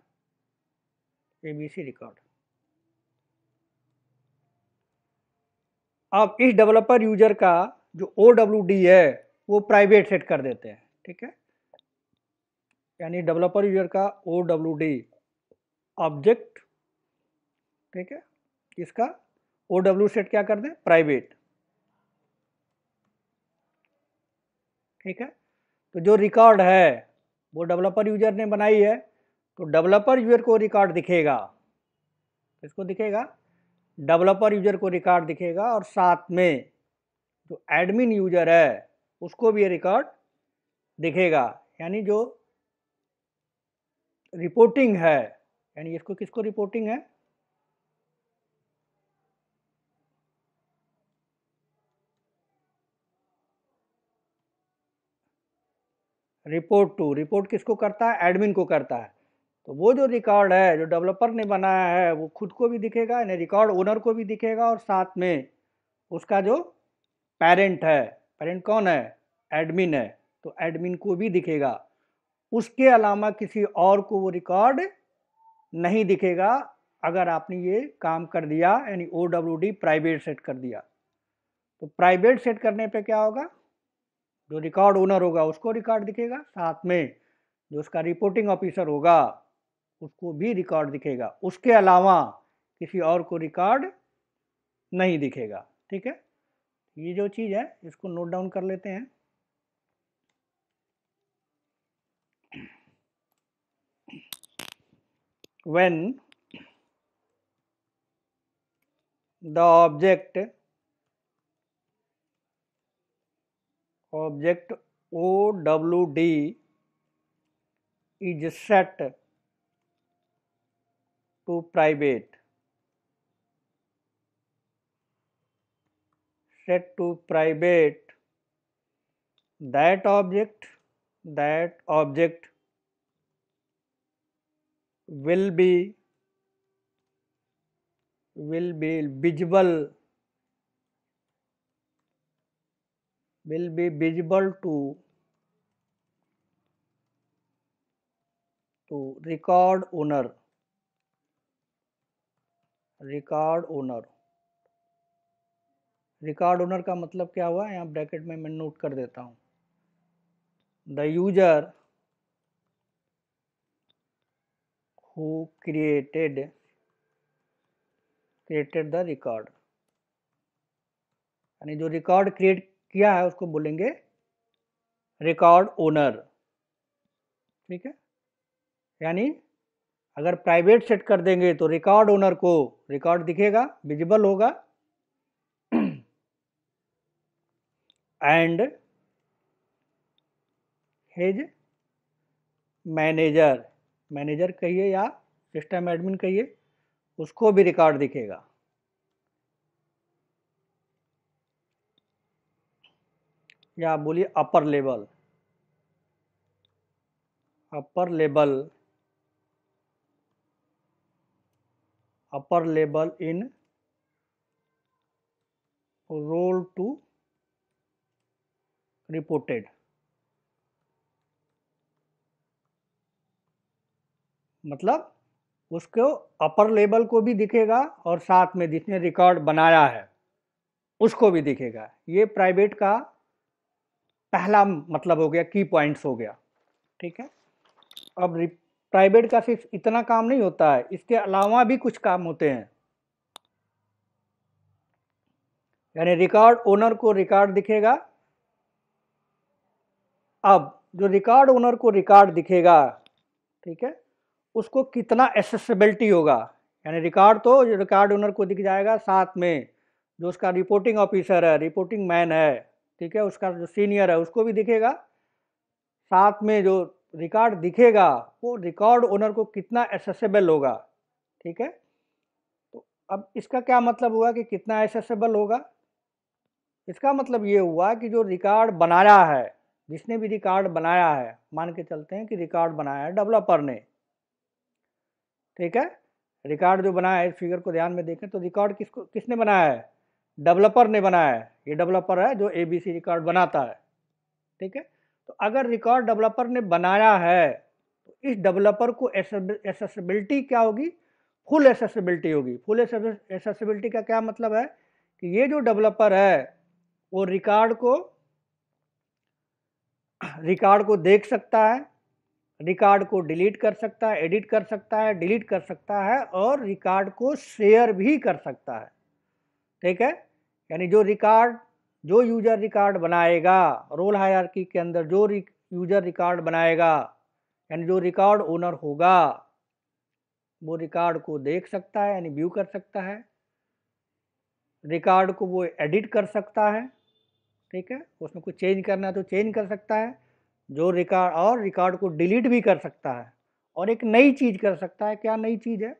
A B C record. अब इस डेवलपर यूजर का जो ओ डब्ल्यू डी है वो प्राइवेट सेट कर देते हैं, ठीक है, यानी डेवलपर यूजर का ओ डब्ल्यू डी ऑब्जेक्ट, ठीक है, इसका ओ डब्ल्यू सेट क्या कर दें, प्राइवेट, ठीक है। तो जो रिकॉर्ड है वो डेवलपर यूजर ने बनाई है, तो डेवलपर यूजर को रिकॉर्ड दिखेगा, किसको दिखेगा, डेवलपर यूजर को रिकॉर्ड दिखेगा, और साथ में जो एडमिन यूजर है उसको भी ये रिकॉर्ड दिखेगा। यानी जो रिपोर्टिंग है, यानी इसको किसको रिपोर्टिंग है, रिपोर्ट टू, रिपोर्ट किसको करता है? एडमिन को करता है। तो वो जो रिकॉर्ड है जो डेवलपर ने बनाया है वो खुद को भी दिखेगा, यानी रिकॉर्ड ओनर को भी दिखेगा, और साथ में उसका जो पेरेंट है, पेरेंट कौन है? एडमिन है, तो एडमिन को भी दिखेगा। उसके अलावा किसी और को वो रिकॉर्ड नहीं दिखेगा अगर आपने ये काम कर दिया, यानी OWD प्राइवेट सेट कर दिया। तो प्राइवेट सेट करने पे क्या होगा? जो रिकॉर्ड ओनर होगा उसको रिकॉर्ड दिखेगा, साथ में जो उसका रिपोर्टिंग ऑफिसर होगा उसको भी रिकॉर्ड दिखेगा, उसके अलावा किसी और को रिकॉर्ड नहीं दिखेगा। ठीक है, ये जो चीज़ है इसको नोट डाउन कर लेते हैं। When the object OWD is set to private, that object will be visible to record owner। Record owner का मतलब क्या हुआ? यहाँ ब्रैकेट में मैं नोट कर देता हूँ। The user who created the record, यानी जो रिकॉर्ड क्रिएट किया है उसको बोलेंगे रिकॉर्ड ओनर। ठीक है, यानी अगर प्राइवेट सेट कर देंगे तो रिकॉर्ड ओनर को रिकॉर्ड दिखेगा, विजिबल होगा, एंड हिज मैनेजर कहिए या सिस्टम एडमिन कहिए, उसको भी रिकॉर्ड दिखेगा। या आप बोलिए upper level in role to reported. मतलब उसको अपर लेवल को भी दिखेगा और साथ में जिसने रिकॉर्ड बनाया है उसको भी दिखेगा। ये प्राइवेट का पहला मतलब हो गया, की पॉइंट्स हो गया। ठीक है, अब प्राइवेट का सिर्फ इतना काम नहीं होता है, इसके अलावा भी कुछ काम होते हैं। यानी रिकॉर्ड ओनर को रिकॉर्ड दिखेगा। अब जो रिकॉर्ड ओनर को रिकॉर्ड दिखेगा, ठीक है, उसको कितना एक्सेसिबिलिटी होगा, यानी रिकॉर्ड तो रिकॉर्ड ओनर को दिख जाएगा, साथ में जो उसका रिपोर्टिंग ऑफिसर है, रिपोर्टिंग मैन है, ठीक है, उसका जो सीनियर है उसको भी दिखेगा। साथ में जो रिकॉर्ड दिखेगा वो रिकॉर्ड ओनर को कितना एक्सेसिबल होगा। ठीक है, तो अब इसका क्या मतलब हुआ कि कितना एक्सेसिबल होगा? इसका मतलब ये हुआ कि जो रिकॉर्ड बनाया है, जिसने भी रिकॉर्ड बनाया है, मान के चलते हैं कि रिकॉर्ड बनाया है डेवलपर ने। ठीक है, रिकॉर्ड जो बनाया है, इस फिगर को ध्यान में देखें तो रिकॉर्ड किसने बनाया है? डेवलपर ने बनाया है। ये डेवलपर है जो ABC रिकॉर्ड बनाता है। ठीक है, तो अगर रिकॉर्ड डेवलपर ने बनाया है तो इस डेवलपर को एक्सेसिबिलिटी क्या होगी? फुल एक्सेसिबिलिटी होगी। फुल एक्सेसिबिलिटी का क्या मतलब है कि ये जो डेवलपर है वो रिकॉर्ड को देख सकता है, रिकॉर्ड को डिलीट कर सकता है, एडिट कर सकता है, डिलीट कर सकता है, और रिकॉर्ड को शेयर भी कर सकता है। ठीक है, यानी जो यूजर रिकॉर्ड बनाएगा, रोल हायरार्की के अंदर जो यूजर रिकॉर्ड बनाएगा, यानी जो रिकॉर्ड ओनर होगा, वो रिकॉर्ड को देख सकता है, यानी व्यू कर सकता है, रिकॉर्ड को वो एडिट कर सकता है। ठीक है, उसमें कुछ चेंज करना है तो चेंज कर सकता है, जो रिकॉर्ड को डिलीट भी कर सकता है, और एक नई चीज़ कर सकता है। क्या नई चीज़ है?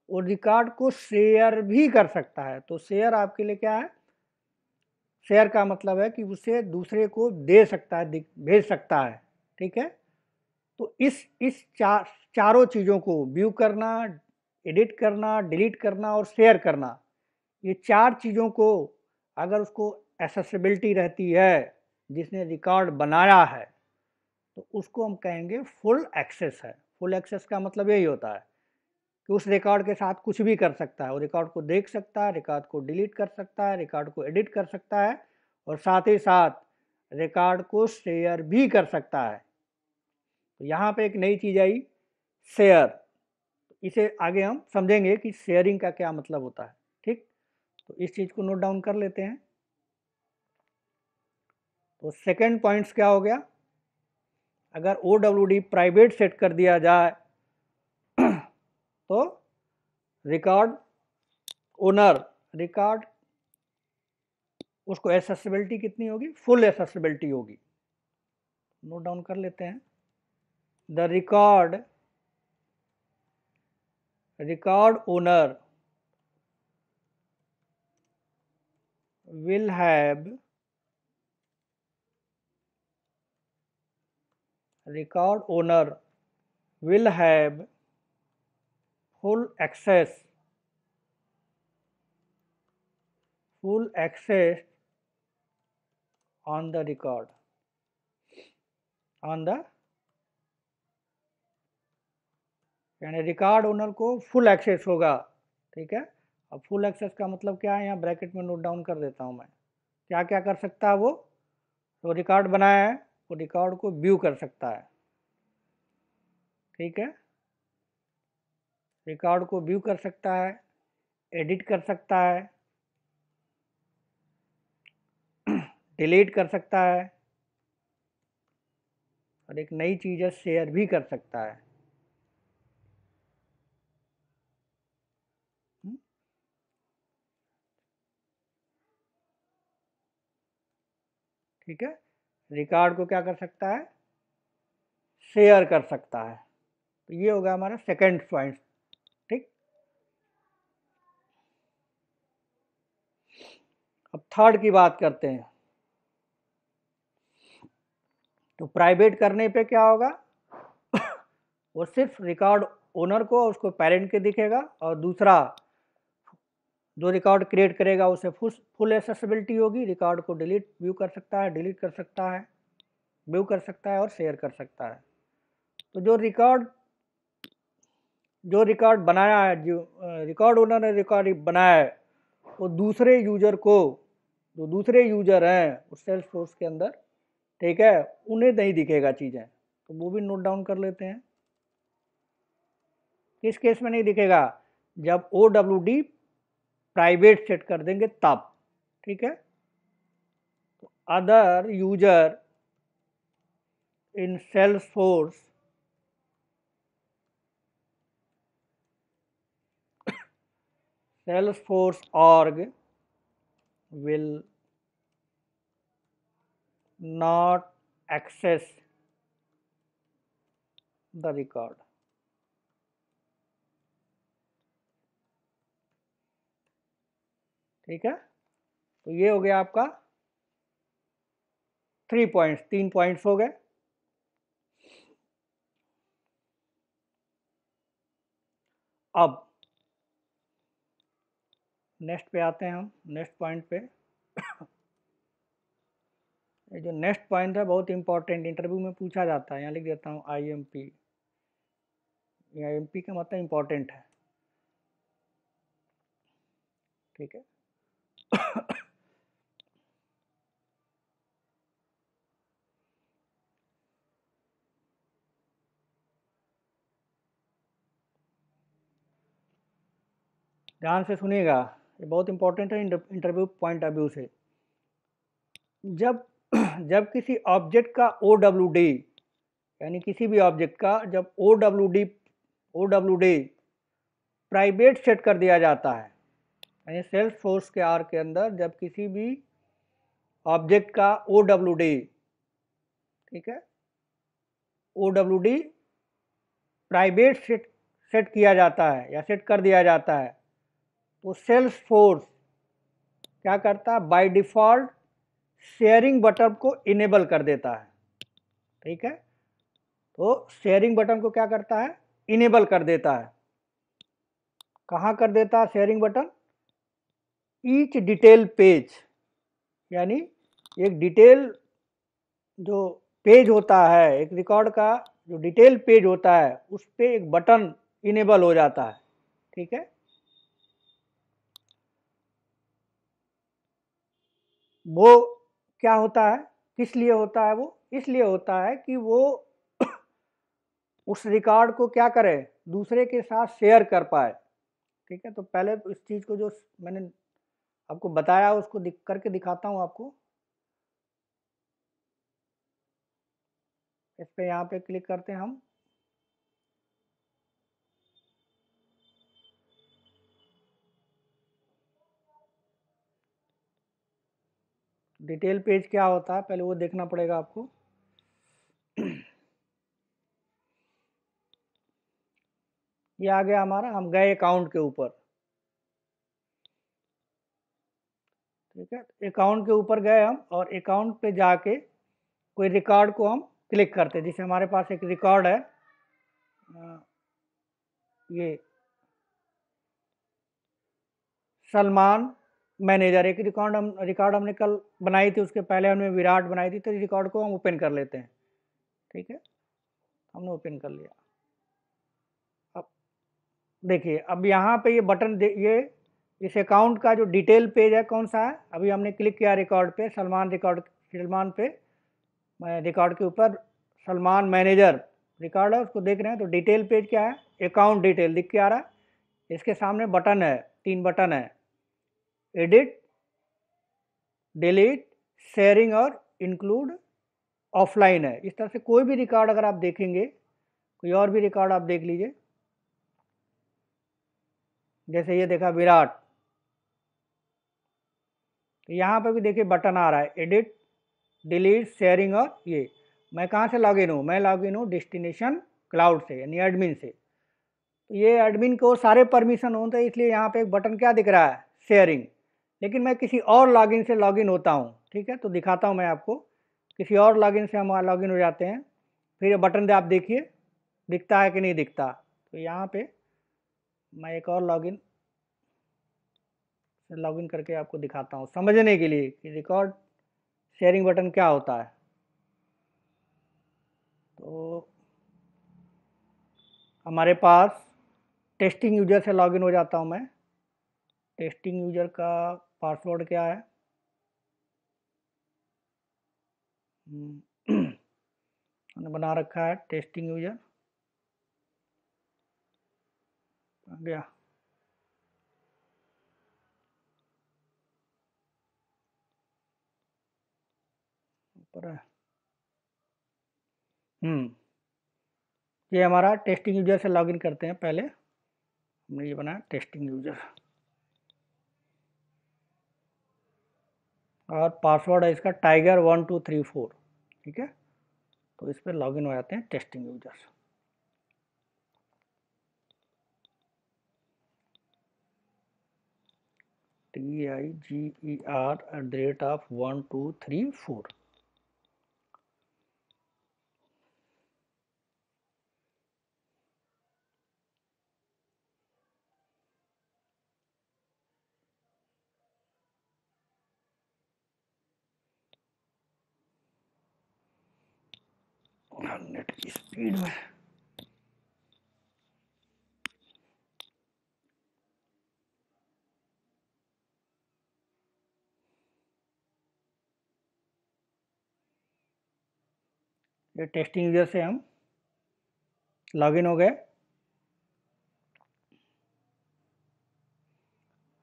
वो रिकॉर्ड को शेयर भी कर सकता है। तो शेयर आपके लिए क्या है? शेयर का मतलब है कि उसे दूसरे को दे सकता है, भेज सकता है। ठीक है। तो इस चारों चीज़ों को व्यू करना, एडिट करना, डिलीट करना और शेयर करना, ये चार चीज़ों को अगर उसको एक्सेसिबिलिटी रहती है, जिसने रिकॉर्ड बनाया है, तो उसको हम कहेंगे फुल एक्सेस है। फुल एक्सेस का मतलब यही होता है कि उस रिकॉर्ड के साथ कुछ भी कर सकता है, वो रिकॉर्ड को देख सकता है, रिकॉर्ड को डिलीट कर सकता है, रिकॉर्ड को एडिट कर सकता है और साथ ही साथ रिकॉर्ड को शेयर भी कर सकता है। तो यहाँ पे एक नई चीज़ आई, शेयर। इसे आगे हम समझेंगे कि शेयरिंग का क्या मतलब होता है। ठीक, तो इस चीज़ को नोट डाउन कर लेते हैं। तो सेकंड पॉइंट्स क्या हो गया, अगर OWD प्राइवेट सेट कर दिया जाए तो रिकॉर्ड ओनर, रिकॉर्ड उसको एक्सेसिबिलिटी कितनी होगी, फुल एक्सेसिबिलिटी होगी। नोट डाउन कर लेते हैं। The record owner will have record owner will have full access on the record, on the, यानी रिकॉर्ड ओनर को फुल एक्सेस होगा। ठीक है, अब फुल एक्सेस का मतलब क्या है, यहाँ ब्रैकेट में नोट डाउन कर देता हूँ मैं। क्या क्या कर सकता है वो, तो रिकॉर्ड बनाया है वो रिकॉर्ड को व्यू कर सकता है। ठीक है, रिकॉर्ड को व्यू कर सकता है, एडिट कर सकता है, डिलीट कर सकता है और एक नई चीज़ है शेयर भी कर सकता है। ठीक है, रिकॉर्ड को क्या कर सकता है, शेयर कर सकता है। तो ये होगा हमारा सेकंड पॉइंट। ठीक, अब थर्ड की बात करते हैं। तो प्राइवेट करने पे क्या होगा, वो सिर्फ रिकॉर्ड ओनर को उसको पेरेंट के दिखेगा और दूसरा जो रिकॉर्ड क्रिएट करेगा उसे फुल एक्सेसिबिलिटी होगी। रिकॉर्ड को डिलीट व्यू कर सकता है, डिलीट कर सकता है, व्यू कर सकता है और शेयर कर सकता है। तो जो रिकॉर्ड बनाया है, जो रिकॉर्ड ओनर ने रिकॉर्ड बनाया है, वो दूसरे यूजर को, जो दूसरे यूजर हैं उस सेल्स फोर्स के अंदर, ठीक है, उन्हें नहीं दिखेगा चीज़ें। तो वो भी नोट डाउन कर लेते हैं। किस केस में नहीं दिखेगा, जब OWD प्राइवेट सेट कर देंगे तब। ठीक है, तो other user in Salesforce org will not access the record। ठीक है, तो ये हो गया आपका 3 पॉइंट्स, 3 पॉइंट्स हो गए। अब नेक्स्ट पे आते हैं हम, नेक्स्ट पॉइंट पे। ये जो नेक्स्ट पॉइंट है बहुत इंपॉर्टेंट, इंटरव्यू में पूछा जाता है। यहाँ लिख देता हूँ IMP। IMP का मतलब इंपॉर्टेंट है। ठीक है, ध्यान से सुनिएगा, ये बहुत इंपॉर्टेंट है इंटरव्यू पॉइंट ऑफ व्यू से। जब जब किसी ऑब्जेक्ट का OWD, यानी किसी भी ऑब्जेक्ट का जब OWD प्राइवेट सेट कर दिया जाता है, यानी सेल्स फोर्स के आर के अंदर जब किसी भी ऑब्जेक्ट का OWD, ठीक है, OWD प्राइवेट सेट किया जाता है या सेट कर दिया जाता है, तो सेल्स फोर्स क्या करता है, बाय डिफ़ॉल्ट शेयरिंग बटन को इनेबल कर देता है। ठीक है, तो शेयरिंग बटन को क्या करता है, इनेबल कर देता है। कहाँ कर देता है sharing button, each detail page, यानी एक डिटेल जो पेज होता है, एक रिकॉर्ड का जो डिटेल पेज होता है उस पर एक बटन इनेबल हो जाता है। ठीक है, वो क्या होता है, किस लिए होता है, वो इसलिए होता है कि वो उस रिकॉर्ड को क्या करे, दूसरे के साथ शेयर कर पाए। ठीक है, तो पहले इस चीज़ को जो मैंने आपको बताया उसको करके दिखाता हूँ आपको। इस पे यहाँ पे क्लिक करते हैं हम, डिटेल पेज क्या होता है पहले वो देखना पड़ेगा आपको। ये आ गया हमारा, हम गए अकाउंट के ऊपर। ठीक है, अकाउंट के ऊपर गए हम और अकाउंट पे जाके कोई रिकॉर्ड को हम क्लिक करते हैं। जैसे हमारे पास एक रिकॉर्ड है, ये सलमान मैनेजर, एक रिकॉर्ड हमने कल बनाई थी, उसके पहले हमने विराट बनाई थी, तो रिकॉर्ड को हम ओपन कर लेते हैं। ठीक है, हमने ओपन कर लिया। अब देखिए, अब यहाँ पे ये बटन ये इस अकाउंट का जो डिटेल पेज है कौन सा है, अभी हमने क्लिक किया रिकॉर्ड पे, सलमान पे, मैं रिकॉर्ड के ऊपर सलमान मैनेजर रिकॉर्ड है उसको देख रहे हैं। तो डिटेल पेज क्या है, अकाउंट डिटेल दिख के आ रहा है। इसके सामने बटन है, 3 बटन है, एडिट, डिलीट, शेयरिंग और इंक्लूड ऑफलाइन है। इस तरह से कोई भी रिकॉर्ड अगर आप देखेंगे, कोई और भी रिकॉर्ड आप देख लीजिए, जैसे ये देखा विराट, तो यहाँ पर भी देखिए बटन आ रहा है, एडिट, डिलीट, शेयरिंग और ये। मैं कहाँ से लॉगिन हूँ, मैं लॉगिन हूँ डेस्टिनेशन क्लाउड से, यानी एडमिन से। तो ये एडमिन को सारे परमिशन होते हैं, इसलिए यहाँ पे एक बटन क्या दिख रहा है, शेयरिंग। लेकिन मैं किसी और लॉगिन से लॉगिन होता हूँ। ठीक है, तो दिखाता हूँ मैं आपको, किसी और लॉगिन से हम लॉगिन हो जाते हैं। फिर ये बटन आप देखिए दिखता है कि नहीं दिखता। तो यहाँ पे मैं एक और लॉगिन से लॉगिन करके आपको दिखाता हूँ समझने के लिए कि रिकॉर्ड शेयरिंग बटन क्या होता है। तो हमारे पास टेस्टिंग यूजर से लॉगिन हो जाता हूँ मैं। टेस्टिंग यूजर का पासवर्ड क्या है, मैंने बना रखा है टेस्टिंग यूजर, आ गया। ऊपर है, ये हमारा टेस्टिंग यूजर से लॉगिन करते हैं। पहले हमने ये बनाया टेस्टिंग यूजर और पासवर्ड है इसका टाइगर 1234। ठीक है, तो इस पर लॉगिन हो जाते हैं टेस्टिंग यूजर। TIGER@1234। नेट की स्पीड में ये टेस्टिंग यूजर से हम लॉगिन हो गए।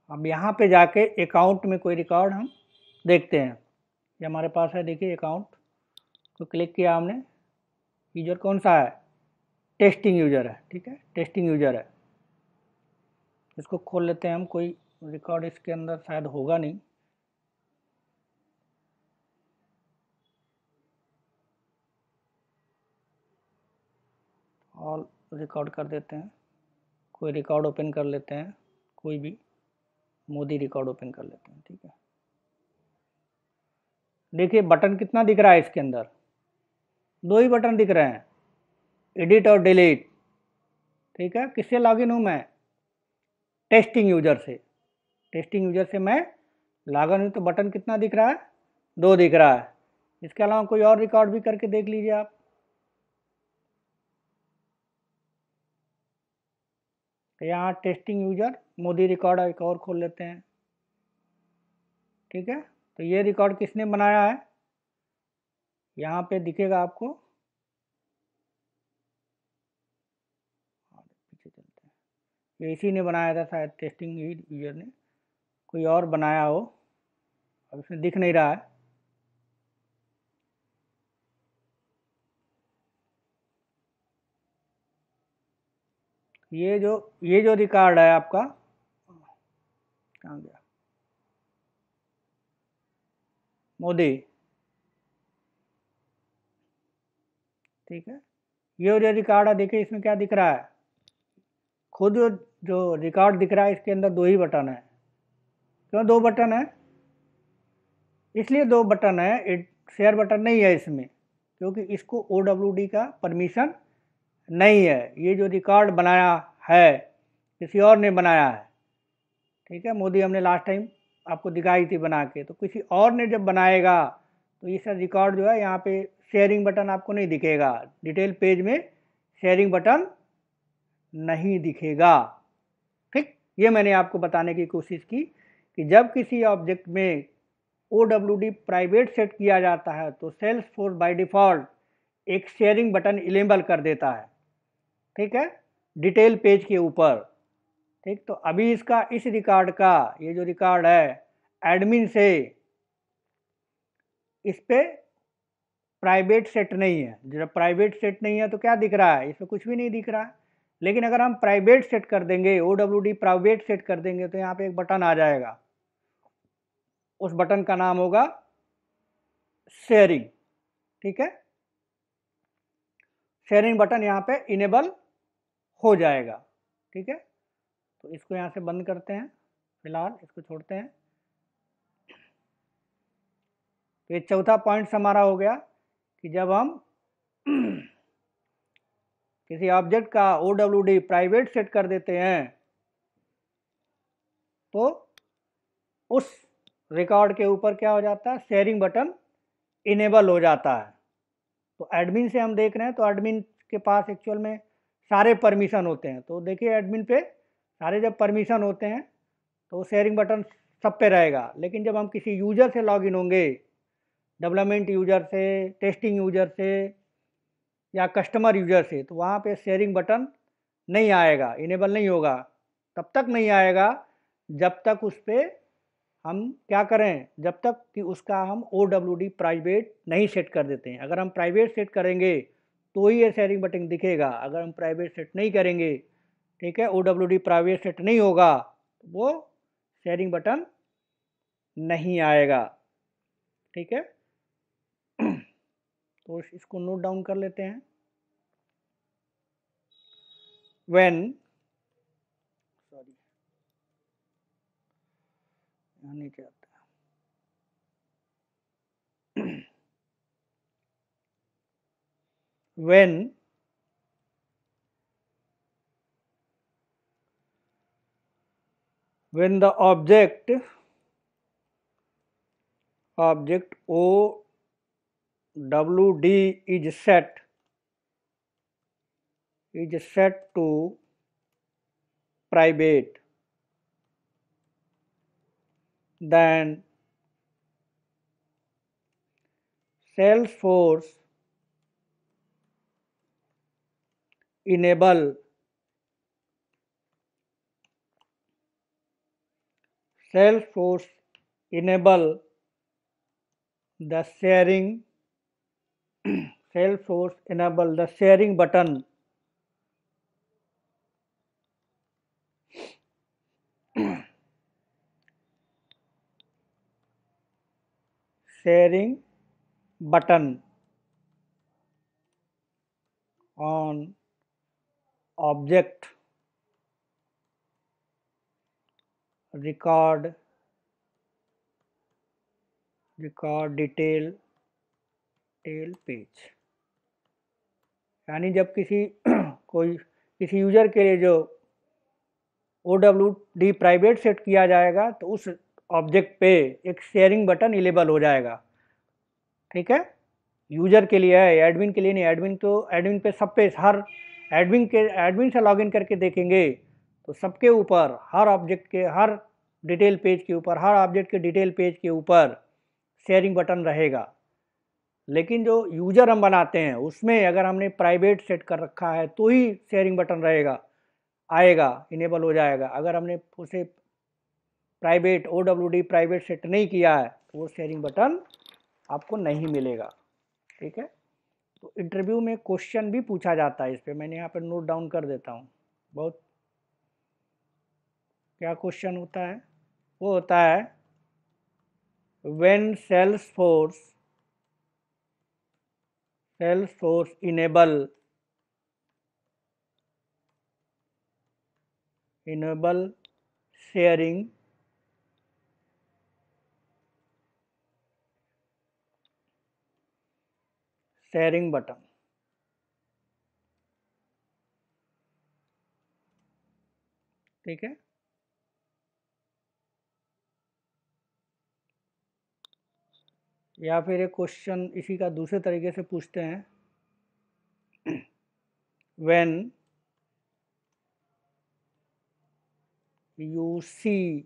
अब यहाँ पे जाके अकाउंट में कोई रिकॉर्ड हम देखते हैं। ये हमारे पास है, देखिए अकाउंट को क्लिक किया हमने, यूजर कौन सा है, टेस्टिंग यूजर है। ठीक है, टेस्टिंग यूजर है, इसको खोल लेते हैं हम। कोई रिकॉर्ड इसके अंदर शायद होगा नहीं, ऑल रिकॉर्ड कर देते हैं। कोई रिकॉर्ड ओपन कर लेते हैं, कोई भी मोदी रिकॉर्ड ओपन कर लेते हैं। ठीक है, देखिए बटन कितना दिख रहा है इसके अंदर, 2 ही बटन दिख रहे हैं। एडिट और डिलीट, ठीक है। किससे लॉगिन हूँ मैं? टेस्टिंग यूजर से। टेस्टिंग यूजर से मैं लॉगिन हूँ, तो बटन कितना दिख रहा है? 2 दिख रहा है। इसके अलावा कोई और रिकॉर्ड भी करके देख लीजिए आप। तो यहाँ टेस्टिंग यूजर मोदी रिकॉर्ड एक और खोल लेते हैं, ठीक है। तो ये रिकॉर्ड किसने बनाया है? यहाँ पे दिखेगा आपको, पीछे चलते हैं। ये इसी ने बनाया था शायद, टेस्टिंग यूजर ने, कोई और बनाया हो, अब इसमें दिख नहीं रहा है। ये जो रिकॉर्ड है आपका, कहाँ गया? मोदी, ठीक है। ये जो रिकॉर्ड है, देखिए इसमें क्या दिख रहा है? खुद जो रिकॉर्ड दिख रहा है, इसके अंदर 2 ही बटन है। क्यों 2 बटन है? इसलिए 2 बटन है, शेयर बटन नहीं है इसमें, क्योंकि इसको OWD का परमिशन नहीं है। ये जो रिकॉर्ड बनाया है, किसी और ने बनाया है, ठीक है। मोदी हमने लास्ट टाइम आपको दिखाई थी बना के, तो किसी और ने जब बनाएगा तो ये सर रिकॉर्ड जो है, यहाँ पे शेयरिंग बटन आपको नहीं दिखेगा, डिटेल पेज में शेयरिंग बटन नहीं दिखेगा, ठीक। ये मैंने आपको बताने की कोशिश की कि जब किसी ऑब्जेक्ट में OWD प्राइवेट सेट किया जाता है, तो सेल्सफोर्स बाय डिफ़ॉल्ट एक शेयरिंग बटन इनेबल कर देता है, ठीक है, डिटेल पेज के ऊपर, ठीक। तो अभी इसका, इस रिकॉर्ड का, ये जो रिकॉर्ड है एडमिन से, इस पे प्राइवेट सेट नहीं है। जब प्राइवेट सेट नहीं है तो क्या दिख रहा है? इसमें कुछ भी नहीं दिख रहा है। लेकिन अगर हम प्राइवेट सेट कर देंगे, OWD प्राइवेट सेट कर देंगे, तो यहाँ पे एक बटन आ जाएगा, उस बटन का नाम होगा शेयरिंग, ठीक है। शेयरिंग बटन यहाँ पे इनेबल हो जाएगा, ठीक है। तो इसको यहाँ से बंद करते हैं, फिलहाल इसको छोड़ते हैं। तो ये चौथा पॉइंट हमारा हो गया कि जब हम किसी ऑब्जेक्ट का OWD प्राइवेट सेट कर देते हैं, तो उस रिकॉर्ड के ऊपर क्या हो जाता है? शेयरिंग बटन इनेबल हो जाता है। तो एडमिन से हम देख रहे हैं, तो एडमिन के पास एक्चुअल में सारे परमिशन होते हैं। तो देखिए एडमिन पे सारे जब परमिशन होते हैं, तो शेयरिंग बटन सब पे रहेगा। लेकिन जब हम किसी यूजर से लॉगिन होंगे, डेवलपमेंट यूजर से, टेस्टिंग यूजर से, या कस्टमर यूजर से, तो वहाँ पे शेयरिंग बटन नहीं आएगा, इनेबल नहीं होगा। तब तक नहीं आएगा जब तक उस पर हम क्या करें, जब तक कि उसका हम OWD प्राइवेट नहीं सेट कर देते हैं। अगर हम प्राइवेट सेट करेंगे तो ही ये शेयरिंग बटन दिखेगा। अगर हम प्राइवेट सेट नहीं करेंगे, ठीक है, OWD प्राइवेट सेट नहीं होगा, तो वो शेयरिंग बटन नहीं आएगा, ठीक है। तो इसको नोट डाउन कर लेते हैं। when, सॉरी यहाँ नीचे आता है। when the object OWD is set to private, then Salesforce enable the sharing Salesforce enable the sharing button sharing button on object record detail page, यानी जब किसी यूजर के लिए जो OWD प्राइवेट सेट किया जाएगा तो उस ऑब्जेक्ट पे एक शेयरिंग बटन इनेबल हो जाएगा। ठीक है, यूजर के लिए है, एडमिन के लिए नहीं। एडमिन पे सब पे हर एडमिन से लॉगिन करके देखेंगे तो सबके ऊपर हर ऑब्जेक्ट के हर डिटेल पेज के ऊपर हर ऑब्जेक्ट के डिटेल पेज के ऊपर शेयरिंग बटन रहेगा। लेकिन जो यूजर हम बनाते हैं उसमें अगर हमने प्राइवेट सेट कर रखा है तो ही शेयरिंग बटन आएगा, इनेबल हो जाएगा। अगर हमने उसे प्राइवेट OWD प्राइवेट सेट नहीं किया है तो वो शेयरिंग बटन आपको नहीं मिलेगा। ठीक है, तो इंटरव्यू में क्वेश्चन भी पूछा जाता है इस पे, मैंने यहाँ पर नोट डाउन कर देता हूँ। बहुत क्या क्वेश्चन होता है, वो होता है when Salesforce enable sharing button. ठीक है, या फिर एक क्वेश्चन इसी का दूसरे तरीके से पूछते हैं, when you see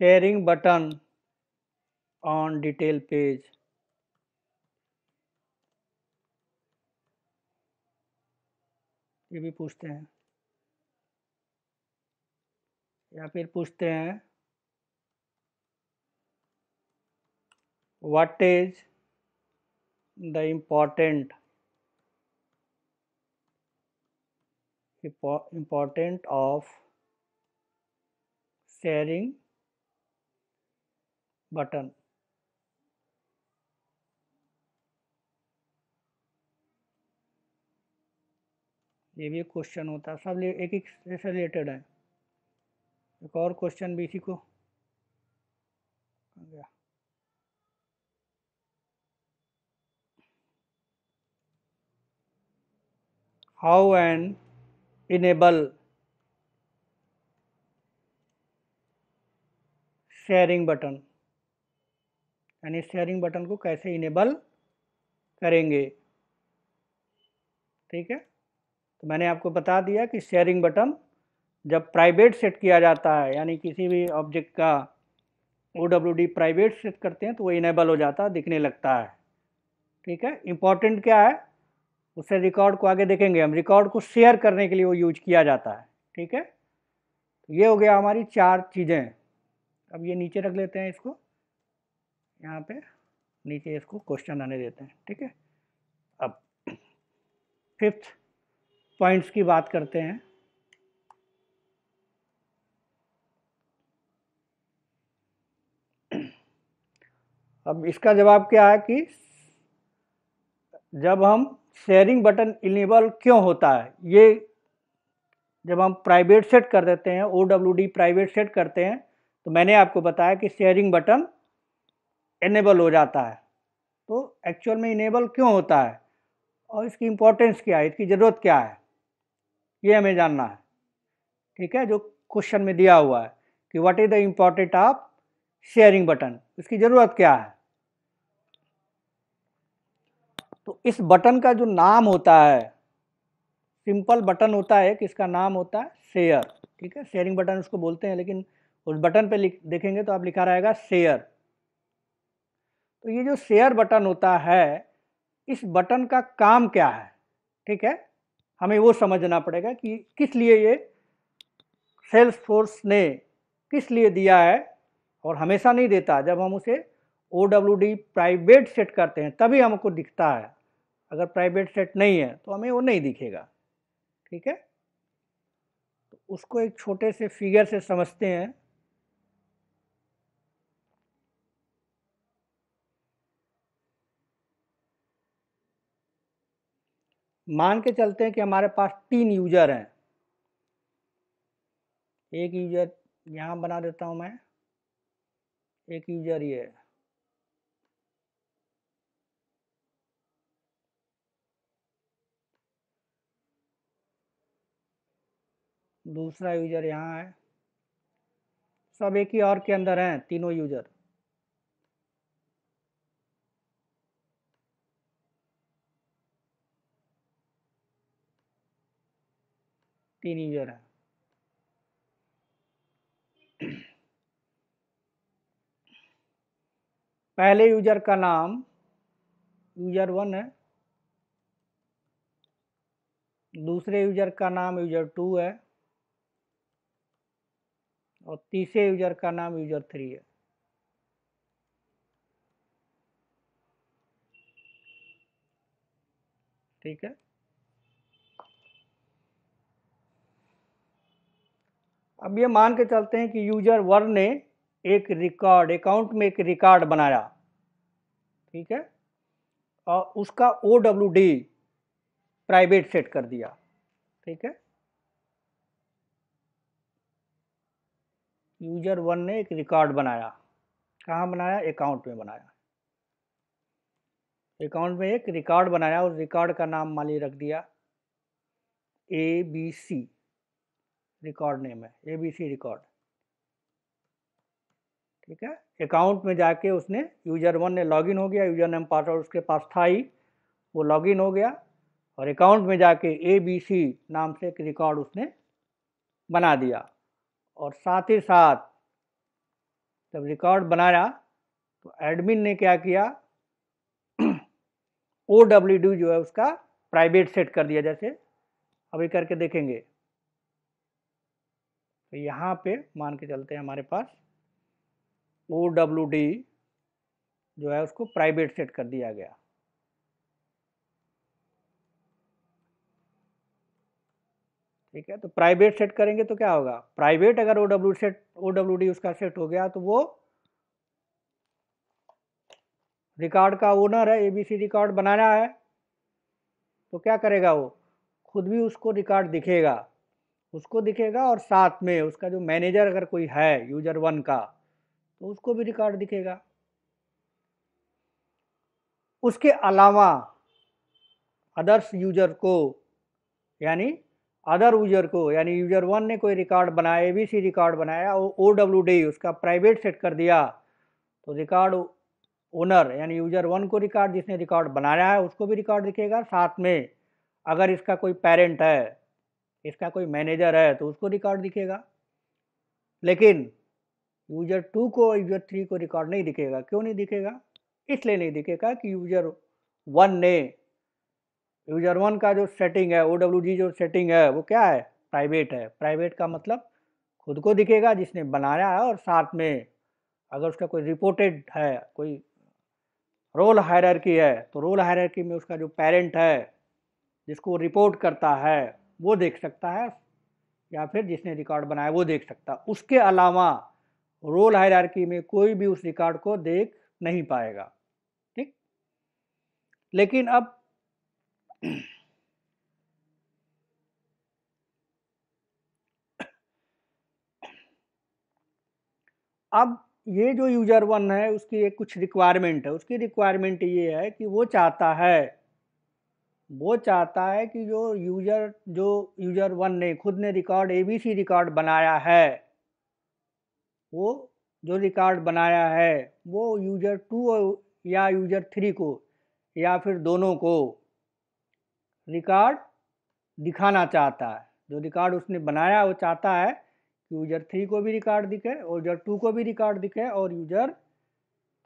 sharing button on detail page, ये भी पूछते हैं। या फिर पूछते हैं what is the important of sharing button. ये भी एक क्वेश्चन होता है, सब एक एक से रिलेटेड है। एक और क्वेश्चन भी इसी को गया, how and enable sharing button, यानी शेयरिंग बटन को कैसे इनेबल करेंगे। ठीक है, तो मैंने आपको बता दिया कि शेयरिंग बटन जब प्राइवेट सेट किया जाता है, यानी किसी भी ऑब्जेक्ट का OWD प्राइवेट सेट करते हैं तो वो इनेबल हो जाता है, दिखने लगता है। ठीक है, इंपॉर्टेंट क्या है, उससे रिकॉर्ड को आगे देखेंगे हम, रिकॉर्ड को शेयर करने के लिए वो यूज किया जाता है। ठीक है, तो ये हो गया हमारी 4 चीज़ें। अब ये नीचे रख लेते हैं इसको, यहाँ पे नीचे इसको क्वेश्चन आने देते हैं। ठीक है, अब 5th पॉइंट्स की बात करते हैं। अब इसका जवाब क्या है कि जब हम शेयरिंग बटन इनेबल क्यों होता है, ये जब हम प्राइवेट सेट कर देते हैं, OWD प्राइवेट सेट करते हैं, तो मैंने आपको बताया कि शेयरिंग बटन इनेबल हो जाता है। तो एक्चुअल में इनेबल क्यों होता है और इसकी इंपॉर्टेंस क्या है, इसकी ज़रूरत क्या है, ये हमें जानना है। ठीक है, जो क्वेश्चन में दिया हुआ है कि what is the important of sharing button, इसकी ज़रूरत क्या है। तो इस बटन का जो नाम होता है, सिंपल बटन होता है कि इसका नाम होता है शेयर। ठीक है, शेयरिंग बटन उसको बोलते हैं, लेकिन उस बटन पे देखेंगे तो आप लिखा रहेगा शेयर। तो ये जो शेयर बटन होता है, इस बटन का काम क्या है। ठीक है, हमें वो समझना पड़ेगा कि किस लिए ये सेल्सफोर्स ने किस लिए दिया है, और हमेशा नहीं देता। जब हम उसे OWD प्राइवेट सेट करते हैं तभी हमको दिखता है, अगर प्राइवेट सेट नहीं है तो हमें वो नहीं दिखेगा। ठीक है, तो उसको एक छोटे से फिगर से समझते हैं। मान के चलते हैं कि हमारे पास 3 यूजर हैं, एक यूजर यहाँ बना देता हूँ मैं, एक यूजर ये है, दूसरा यूजर यहाँ है, सब एक ही और के अंदर हैं तीनों यूजर। तीन यूजर हैं। पहले यूजर का नाम यूजर 1 है, दूसरे यूजर का नाम यूजर 2 है, और तीसरे यूजर का नाम यूजर 3 है। ठीक है, अब ये मान के चलते हैं कि यूजर 1 ने एक रिकॉर्ड, अकाउंट में एक रिकॉर्ड बनाया, ठीक है, और उसका OWD प्राइवेट सेट कर दिया। ठीक है, यूजर 1 ने एक रिकॉर्ड बनाया, कहाँ बनाया? अकाउंट में बनाया, अकाउंट में एक रिकॉर्ड बनाया, उस रिकॉर्ड का नाम मान ली रख दिया ABC, रिकॉर्ड नेम है ABC रिकॉर्ड। ठीक है, अकाउंट में जाके उसने यूजर 1 ने लॉगिन हो गया, यूजर नेम पासवर्ड उसके पास था ही, वो लॉगिन हो गया और अकाउंट में जाके ABC नाम से एक रिकॉर्ड उसने बना दिया। और साथ ही साथ जब रिकॉर्ड बनाया तो एडमिन ने क्या किया, OWD जो है उसका प्राइवेट सेट कर दिया, जैसे अभी करके देखेंगे। तो यहाँ पे मान के चलते हैं हमारे पास OWD जो है उसको प्राइवेट सेट कर दिया गया। ठीक है, तो प्राइवेट सेट करेंगे तो क्या होगा, प्राइवेट अगर OWD उसका सेट हो गया तो वो रिकॉर्ड का ओनर है, ABC रिकॉर्ड बनाना है, तो क्या करेगा, वो खुद भी उसको रिकॉर्ड दिखेगा, उसको दिखेगा और साथ में उसका जो मैनेजर अगर कोई है यूजर 1 का तो उसको भी रिकॉर्ड दिखेगा। उसके अलावा अदर्स यूजर को, यानी अदर यूजर को, यानी यूजर 1 ने कोई रिकॉर्ड बनाया, ABC रिकॉर्ड बनाया, OWD उसका प्राइवेट सेट कर दिया, तो रिकॉर्ड ओनर यानी यूजर 1 को रिकॉर्ड, जिसने रिकॉर्ड बनाया है उसको भी रिकॉर्ड दिखेगा, साथ में अगर इसका कोई पेरेंट है, इसका कोई मैनेजर है तो उसको रिकॉर्ड दिखेगा। लेकिन यूजर 2 को, यूजर 3 को रिकॉर्ड नहीं दिखेगा। क्यों नहीं दिखेगा? इसलिए नहीं दिखेगा कि यूजर 1 ने, यूजर 1 का जो सेटिंग है, OWD जो सेटिंग है वो क्या है, प्राइवेट है। प्राइवेट का मतलब खुद को दिखेगा जिसने बनाया है, और साथ में अगर उसका कोई रिपोर्टेड है, कोई रोल हायरार्की है, तो रोल हायरार्की में उसका जो पेरेंट है जिसको रिपोर्ट करता है वो देख सकता है, या फिर जिसने रिकॉर्ड बनाया वो देख सकता है। उसके अलावा रोल हायरार्की में कोई भी उस रिकॉर्ड को देख नहीं पाएगा। ठीक, लेकिन अब ये जो यूजर 1 है उसकी एक कुछ रिक्वायरमेंट है। उसकी रिक्वायरमेंट ये है कि वो चाहता है कि जो यूजर 1 ने खुद ने रिकॉर्ड ABC रिकॉर्ड बनाया है, वो जो रिकॉर्ड बनाया है वो यूजर 2 या यूजर 3 को या फिर दोनों को रिकॉर्ड दिखाना चाहता है। जो रिकॉर्ड उसने बनाया वो चाहता है कि यूजर 3 को भी रिकॉर्ड दिखे, और यूजर 2 को भी रिकॉर्ड दिखे, और यूजर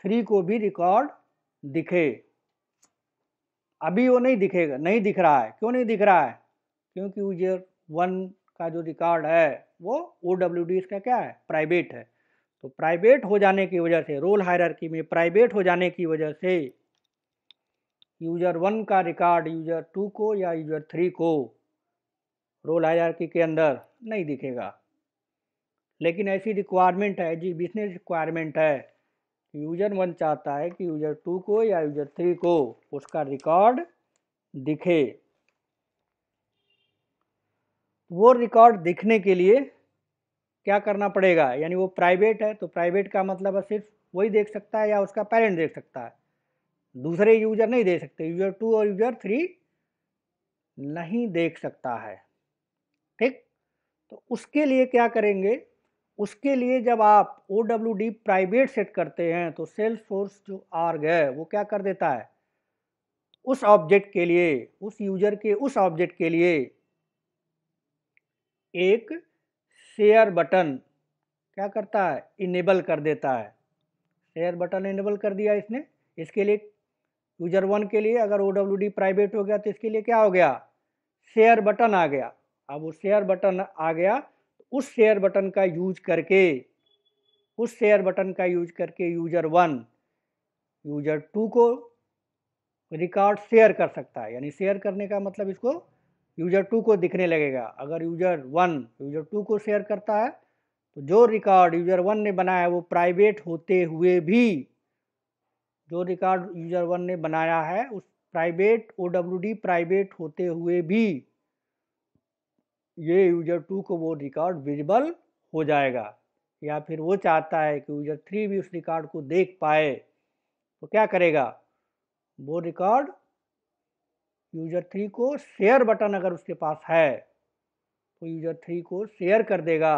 3 को भी रिकॉर्ड दिखे। अभी वो नहीं दिखेगा, नहीं दिख रहा है। क्यों नहीं दिख रहा है? क्योंकि यूजर 1 का जो रिकॉर्ड है वो OWD इसका क्या है, प्राइवेट है। तो प्राइवेट हो जाने की वजह से, रोल हायरार्की में प्राइवेट हो जाने की वजह से यूजर 1 का रिकॉर्ड यूजर 2 को या यूजर 3 को रोल हायरार्की के अंदर नहीं दिखेगा। लेकिन ऐसी रिक्वायरमेंट है, जी बिजनेस रिक्वायरमेंट है, यूजर 1 चाहता है कि यूजर 2 को या यूजर 3 को उसका रिकॉर्ड दिखे। वो रिकॉर्ड दिखने के लिए क्या करना पड़ेगा, यानी वो प्राइवेट है तो प्राइवेट का मतलब है सिर्फ वही देख सकता है या उसका पेरेंट देख सकता है, दूसरे यूजर नहीं देख सकते, यूजर 2 और यूजर 3 नहीं देख सकता है। ठीक, तो उसके लिए क्या करेंगे, उसके लिए जब आप OWD प्राइवेट सेट करते हैं तो सेल्सफोर्स जो आर्ग है वो क्या कर देता है, उस ऑब्जेक्ट के लिए, उस यूजर के उस ऑब्जेक्ट के लिए एक शेयर बटन क्या करता है, इनेबल कर देता है। शेयर बटन इनेबल कर दिया इसने। इसके लिए यूजर 1 के लिए अगर OWD प्राइवेट हो गया तो इसके लिए क्या हो गया, शेयर बटन आ गया। अब वो शेयर बटन आ गया, उस शेयर बटन का यूज करके, उस शेयर बटन का यूज करके यूजर 1 यूजर 2 को रिकॉर्ड शेयर कर सकता है। यानी शेयर करने का मतलब इसको यूजर 2 को दिखने लगेगा। अगर यूजर 1 यूजर 2 को शेयर करता है तो जो रिकॉर्ड यूजर 1 ने बनाया है वो प्राइवेट होते हुए भी, जो रिकॉर्ड यूजर 1 ने बनाया है उस प्राइवेट OWD प्राइवेट होते हुए भी ये यूजर 2 को वो रिकॉर्ड विजिबल हो जाएगा। या फिर वो चाहता है कि यूजर 3 भी उस रिकॉर्ड को देख पाए तो क्या करेगा, वो रिकॉर्ड यूजर 3 को शेयर बटन अगर उसके पास है तो यूजर 3 को शेयर कर देगा,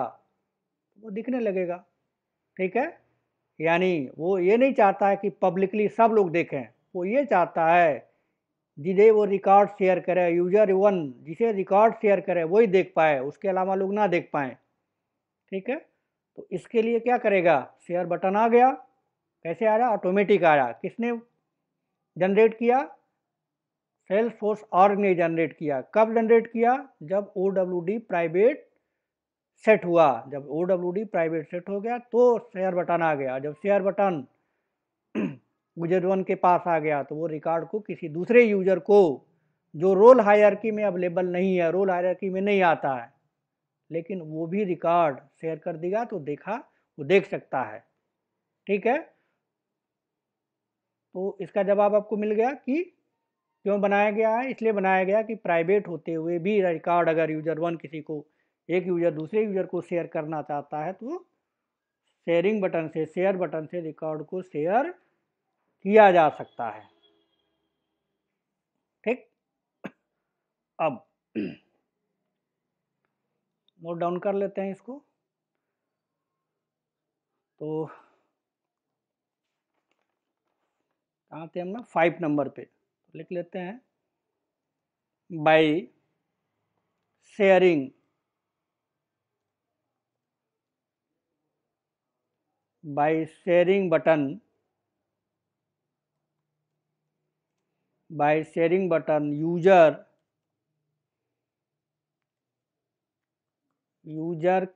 वो दिखने लगेगा। ठीक है, यानी वो ये नहीं चाहता है कि पब्लिकली सब लोग देखें, वो ये चाहता है जिसे वो रिकॉर्ड शेयर करे, यूजर 1 जिसे रिकॉर्ड शेयर करे वही देख पाए, उसके अलावा लोग ना देख पाए। ठीक है, तो इसके लिए क्या करेगा, शेयर बटन आ गया, कैसे आ रहा, ऑटोमेटिक आया। किसने जनरेट किया, सेल्सफोर्स ऑर्ग ने जनरेट किया। कब जनरेट किया, जब OWD प्राइवेट सेट हुआ। जब OWD प्राइवेट सेट हो गया तो शेयर बटन आ गया। जब शेयर बटन यूजर 1 के पास आ गया तो वो रिकॉर्ड को किसी दूसरे यूजर को, जो रोल हायरार्की में अवेलेबल नहीं है, रोल हायरार्की में नहीं आता है, लेकिन वो भी रिकॉर्ड शेयर कर देगा तो देखा, वो देख सकता है। ठीक है, तो इसका जवाब आपको मिल गया कि क्यों बनाया गया है। इसलिए बनाया गया कि प्राइवेट होते हुए भी रिकॉर्ड अगर यूजर 1 किसी को, एक यूजर दूसरे यूजर को शेयर करना चाहता है तो शेयरिंग बटन से, शेयर बटन से रिकॉर्ड को शेयर किया जा सकता है। ठीक, अब नोट डाउन कर लेते हैं इसको। तो कहाँ थे हम ना, 5 नंबर पे, तो लिख लेते हैं by sharing, by sharing button, by sharing button user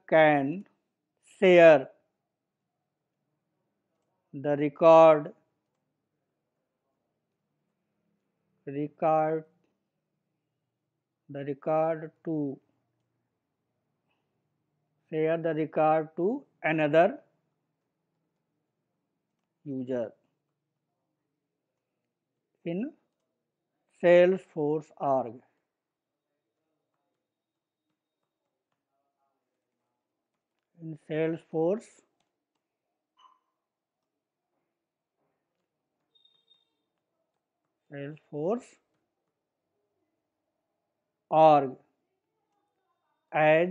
can share the record to share the record to another user in Salesforce org. In Salesforce org as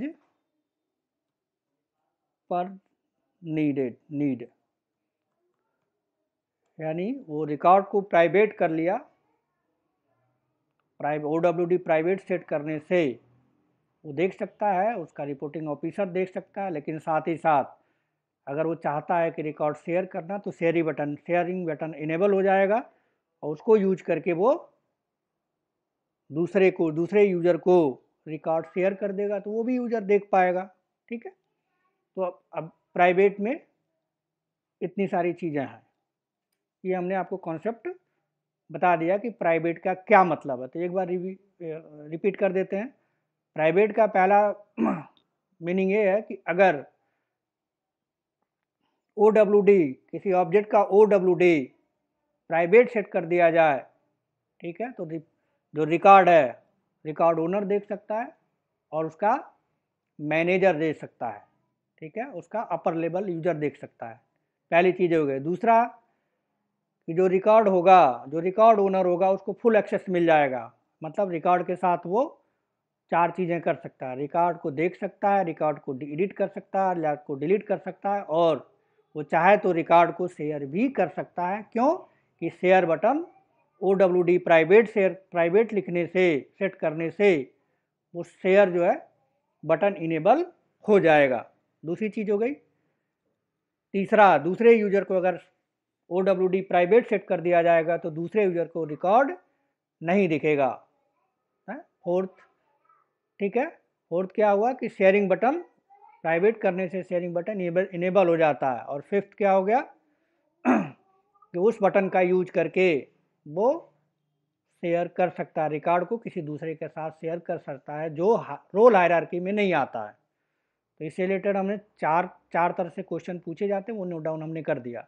per need, यानी वो रिकॉर्ड को प्राइवेट कर लिया। OWD प्राइवेट सेट करने से वो देख सकता है, उसका रिपोर्टिंग ऑफिसर देख सकता है, लेकिन साथ ही साथ अगर वो चाहता है कि रिकॉर्ड शेयर करना तो शेयरिंग बटन इनेबल हो जाएगा और उसको यूज करके वो दूसरे यूजर को रिकॉर्ड शेयर कर देगा तो वो भी यूजर देख पाएगा। ठीक है, तो अब प्राइवेट में इतनी सारी चीज़ें हैं, ये हमने आपको कॉन्सेप्ट बता दिया कि प्राइवेट का क्या मतलब है। तो एक बार रिपीट कर देते हैं। प्राइवेट का पहला मीनिंग ये है कि अगर OWD, किसी ऑब्जेक्ट का OWD प्राइवेट सेट कर दिया जाए, ठीक है, तो जो रिकॉर्ड है, रिकॉर्ड ओनर देख सकता है और उसका मैनेजर देख सकता है। ठीक है, उसका अपर लेवल यूजर देख सकता है। पहली चीज़ हो गई। दूसरा कि जो रिकॉर्ड होगा, जो रिकॉर्ड ओनर होगा उसको फुल एक्सेस मिल जाएगा। मतलब रिकॉर्ड के साथ वो 4 चीज़ें कर सकता है। रिकॉर्ड को देख सकता है, रिकॉर्ड को एडिट कर सकता है, रिकॉर्ड को डिलीट कर सकता है, और वो चाहे तो रिकॉर्ड को शेयर भी कर सकता है। क्यों कि share button OWD private share, private लिखने से, सेट करने से वो शेयर जो है बटन इनेबल हो जाएगा। दूसरी चीज़ हो गई। तीसरा, दूसरे यूजर को अगर OWD प्राइवेट सेट कर दिया जाएगा तो दूसरे यूजर को रिकॉर्ड नहीं दिखेगा। फोर्थ, ठीक है, फोर्थ क्या हुआ कि शेयरिंग बटन प्राइवेट करने से शेयरिंग बटन इनेबल हो जाता है। और फिफ्थ क्या हो गया कि उस बटन का यूज करके वो शेयर कर सकता है, रिकॉर्ड को किसी दूसरे के साथ शेयर कर सकता है जो रोल हायरार्की में नहीं आता है। तो इससे रिलेटेड हमने चार तरह से क्वेश्चन पूछे जाते हैं, वो नोट डाउन हमने कर दिया।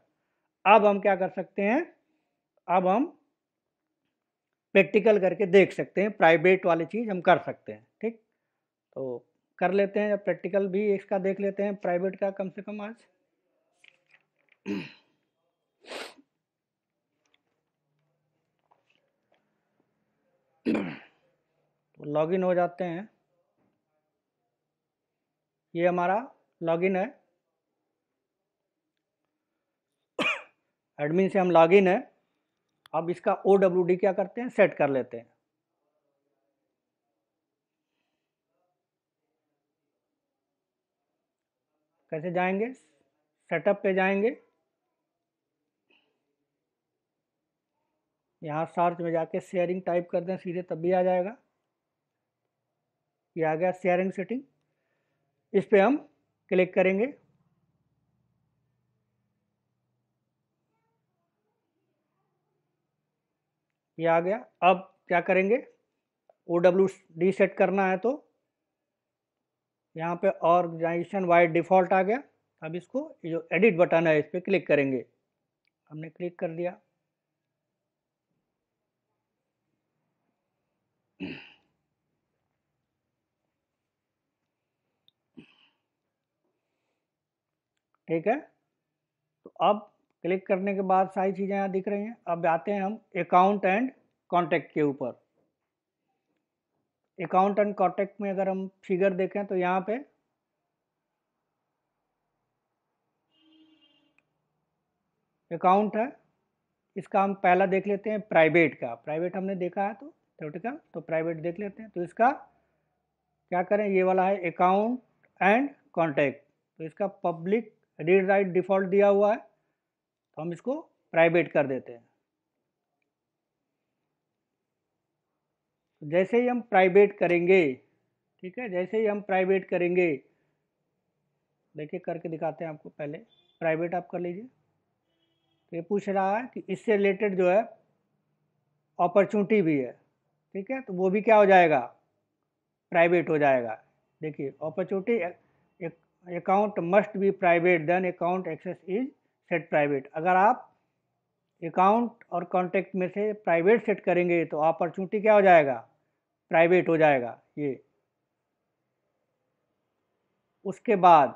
अब हम क्या कर सकते हैं, अब हम प्रैक्टिकल करके देख सकते हैं, प्राइवेट वाली चीज़ हम कर सकते हैं। ठीक, तो कर लेते हैं, प्रैक्टिकल भी इसका देख लेते हैं प्राइवेट का कम से कम आज। तो लॉगिन हो जाते हैं। ये हमारा लॉगिन है, एडमिन से हम लॉगिन है। अब इसका OWD क्या करते हैं, सेट कर लेते हैं। कैसे जाएंगे, सेटअप पे जाएंगे, यहाँ सर्च में जाके शेयरिंग टाइप कर दें सीधे, तब भी आ जाएगा। ये आ गया शेयरिंग सेटिंग, इस पे हम क्लिक करेंगे। ये आ गया। अब क्या करेंगे, OWD सेट करना है तो यहाँ पे ऑर्गेनाइजेशन वाइड डिफ़ॉल्ट आ गया। अब इसको ये जो एडिट बटन है इस पर क्लिक करेंगे। हमने क्लिक कर दिया। ठीक है, तो अब क्लिक करने के बाद सारी चीज़ें यहाँ दिख रही हैं। अब आते हैं हम अकाउंट एंड कॉन्टैक्ट के ऊपर। अकाउंट एंड कॉन्टैक्ट में अगर हम फिगर देखें तो यहाँ पे अकाउंट है, इसका हम पहला देख लेते हैं प्राइवेट का। प्राइवेट हमने देखा है तो थ्योरेटिकल, तो प्राइवेट देख लेते हैं। तो इसका क्या करें, ये वाला है अकाउंट एंड कॉन्टैक्ट। तो इसका पब्लिक रीड राइट डिफ़ॉल्ट दिया हुआ है, तो हम इसको प्राइवेट कर देते हैं। जैसे ही हम प्राइवेट करेंगे, ठीक है, जैसे ही हम प्राइवेट करेंगे, देखिए करके दिखाते हैं आपको। पहले प्राइवेट आप कर लीजिए। तो ये पूछ रहा है कि इससे रिलेटेड जो है अपॉर्चुनिटी भी है, ठीक है, तो वो भी क्या हो जाएगा, प्राइवेट हो जाएगा। देखिए opportunity account must be private then account access is set private. अगर आप अकाउंट और कॉन्टैक्ट में से प्राइवेट सेट करेंगे तो अपॉर्चुनिटी क्या हो जाएगा, प्राइवेट हो जाएगा। ये उसके बाद,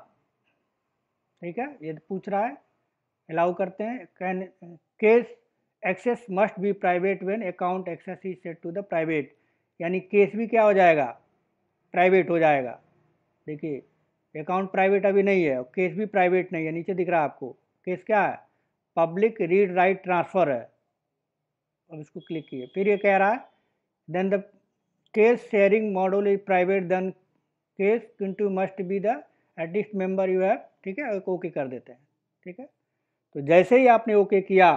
ठीक है, ये पूछ रहा है, अलाउ करते हैं। Can case access must be private when account access is set to the private, यानी केस भी क्या हो जाएगा, प्राइवेट हो जाएगा। देखिए अकाउंट प्राइवेट अभी नहीं है और केस भी प्राइवेट नहीं है, नीचे दिख रहा है आपको। केस क्या है, पब्लिक रीड राइट ट्रांसफ़र है। अब इसको क्लिक किए, फिर ये कह रहा है then the case sharing module is private then case into must be the at least member you have, ठीक है, ओके कर देते हैं। ठीक है, तो जैसे ही आपने ओके किया,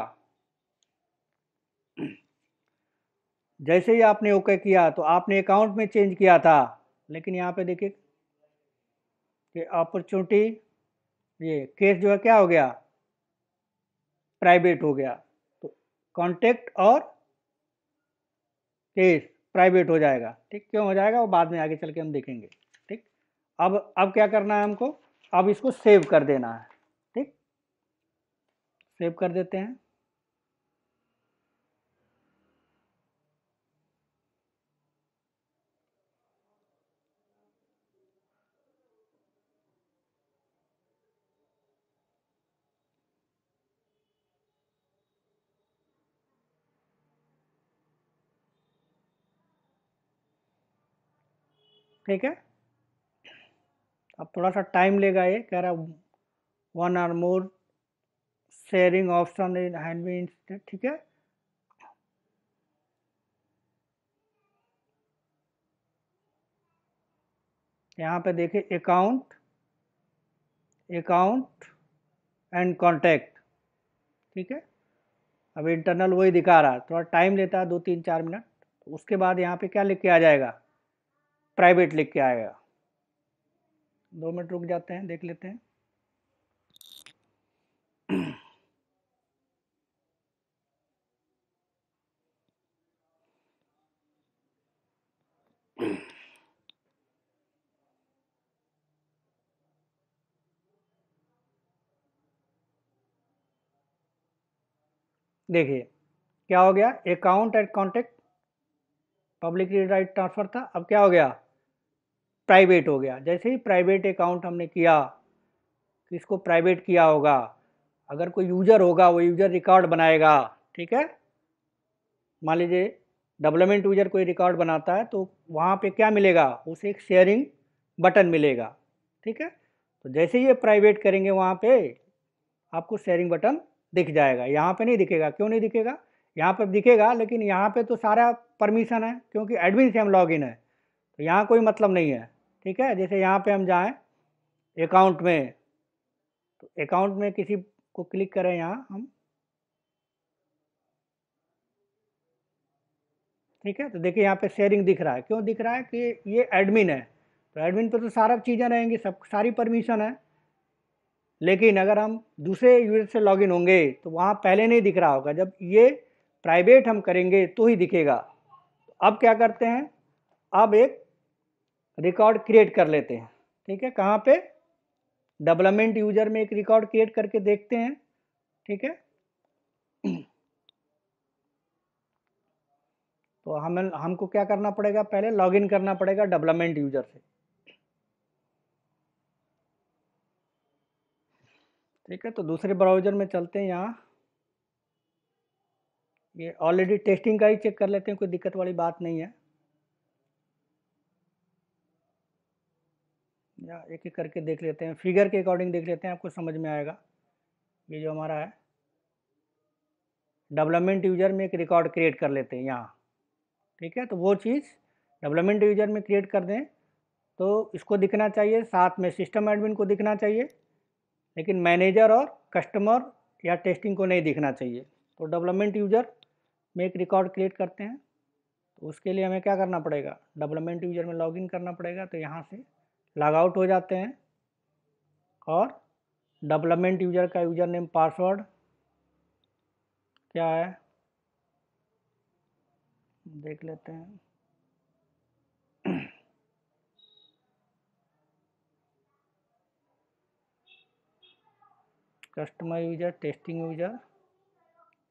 जैसे ही आपने ओके किया तो आपने अकाउंट में चेंज किया था, लेकिन यहाँ पे देखिए कि अपॉर्चुनिटी, ये केस जो है क्या हो गया, प्राइवेट हो गया। तो कॉन्टेक्ट और केस प्राइवेट हो जाएगा। ठीक, क्यों हो जाएगा वो बाद में आगे चल के हम देखेंगे। ठीक, अब क्या करना है हमको, अब इसको सेव कर देना है। ठीक, सेव कर देते हैं। ठीक है। अब थोड़ा सा टाइम लेगा, ये कह रहा one or more sharing option in hand be instead, ठीक है। यहाँ पे देखिए अकाउंट, अकाउंट एंड कॉन्टैक्ट, ठीक है। अब इंटरनल वही दिखा रहा है, थोड़ा टाइम लेता है 2-3-4 मिनट। उसके बाद यहाँ पे क्या लिख के आ जाएगा, प्राइवेट लिख के आएगा। 2 मिनट रुक जाते हैं, देख लेते हैं। देखिए क्या हो गया, account and contact public right transfer था, अब क्या हो गया, प्राइवेट हो गया। जैसे ही प्राइवेट अकाउंट हमने किया, किसको प्राइवेट किया होगा, अगर कोई यूजर होगा वो यूजर रिकॉर्ड बनाएगा, ठीक है। मान लीजिए डेवलपमेंट यूजर कोई रिकॉर्ड बनाता है तो वहाँ पे क्या मिलेगा, उसे एक शेयरिंग बटन मिलेगा, ठीक है। तो जैसे ही ये प्राइवेट करेंगे वहाँ पे आपको शेयरिंग बटन दिख जाएगा। यहाँ पे नहीं दिखेगा, क्यों नहीं दिखेगा, यहाँ पर दिखेगा लेकिन यहाँ पे तो सारा परमिशन है, क्योंकि एडमिन से हम लॉगिन है, तो यहाँ कोई मतलब नहीं है, ठीक है। जैसे यहाँ पे हम जाएं अकाउंट में, तो अकाउंट में किसी को क्लिक करें यहाँ हम, ठीक है। तो देखिए यहाँ पे शेयरिंग दिख रहा है, क्यों दिख रहा है कि ये एडमिन है, तो एडमिन पे तो सारा चीज़ें रहेंगी, सब सारी परमिशन है। लेकिन अगर हम दूसरे यूजर से लॉगिन होंगे तो वहाँ पहले नहीं दिख रहा होगा, जब ये प्राइवेट हम करेंगे तो ही दिखेगा। अब क्या करते हैं, अब एक रिकॉर्ड क्रिएट कर लेते हैं, ठीक है। कहाँ पे, डेवलपमेंट यूजर में एक रिकॉर्ड क्रिएट करके देखते हैं, ठीक है। तो हमको क्या करना पड़ेगा, पहले लॉगिन करना पड़ेगा डेवलपमेंट यूजर से, ठीक है। तो दूसरे ब्राउज़र में चलते हैं, यहाँ ये ऑलरेडी टेस्टिंग का ही चेक कर लेते हैं, कोई दिक्कत वाली बात नहीं है, या एक एक करके देख लेते हैं, फिगर के अकॉर्डिंग देख लेते हैं, आपको समझ में आएगा। ये जो हमारा है डेवलपमेंट यूजर में एक रिकॉर्ड क्रिएट कर लेते हैं यहाँ, ठीक है। तो वो चीज़ डेवलपमेंट यूजर में क्रिएट कर दें तो इसको दिखना चाहिए, साथ में सिस्टम एडमिन को दिखना चाहिए, लेकिन मैनेजर और कस्टमर या टेस्टिंग को नहीं दिखना चाहिए। तो डेवलपमेंट यूजर में एक रिकॉर्ड क्रिएट करते हैं, तो उसके लिए हमें क्या करना पड़ेगा, डेवलपमेंट यूजर में लॉगिन करना पड़ेगा। तो यहाँ से लॉग आउट हो जाते हैं और डेवलपमेंट यूजर का यूजर नेम पासवर्ड क्या है देख लेते हैं। कस्टमर यूजर, टेस्टिंग यूजर,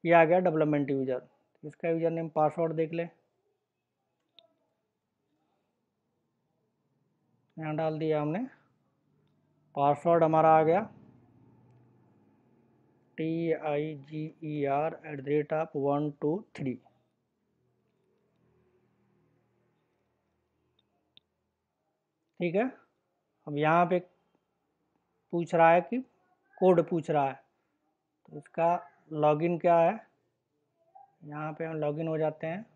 ये आ गया डेवलपमेंट यूजर, इसका यूजर नेम पासवर्ड देख ले, यहाँ डाल दिया हमने, पासवर्ड हमारा आ गया TIGER@123, ठीक है। अब यहाँ पे पूछ रहा है कि कोड पूछ रहा है, तो इसका लॉगिन क्या है, यहाँ पे हम लॉगिन हो जाते हैं।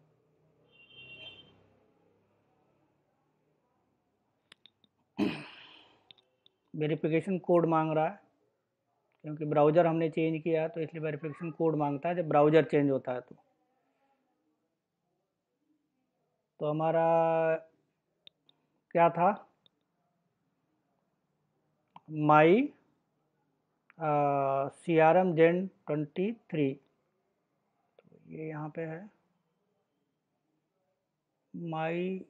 वेरिफिकेशन कोड मांग रहा है, क्योंकि ब्राउज़र हमने चेंज किया है तो इसलिए वेरिफिकेशन कोड मांगता है जब ब्राउज़र चेंज होता है। तो हमारा क्या था, माई CRM Gen 23, तो ये यहाँ पे है माई,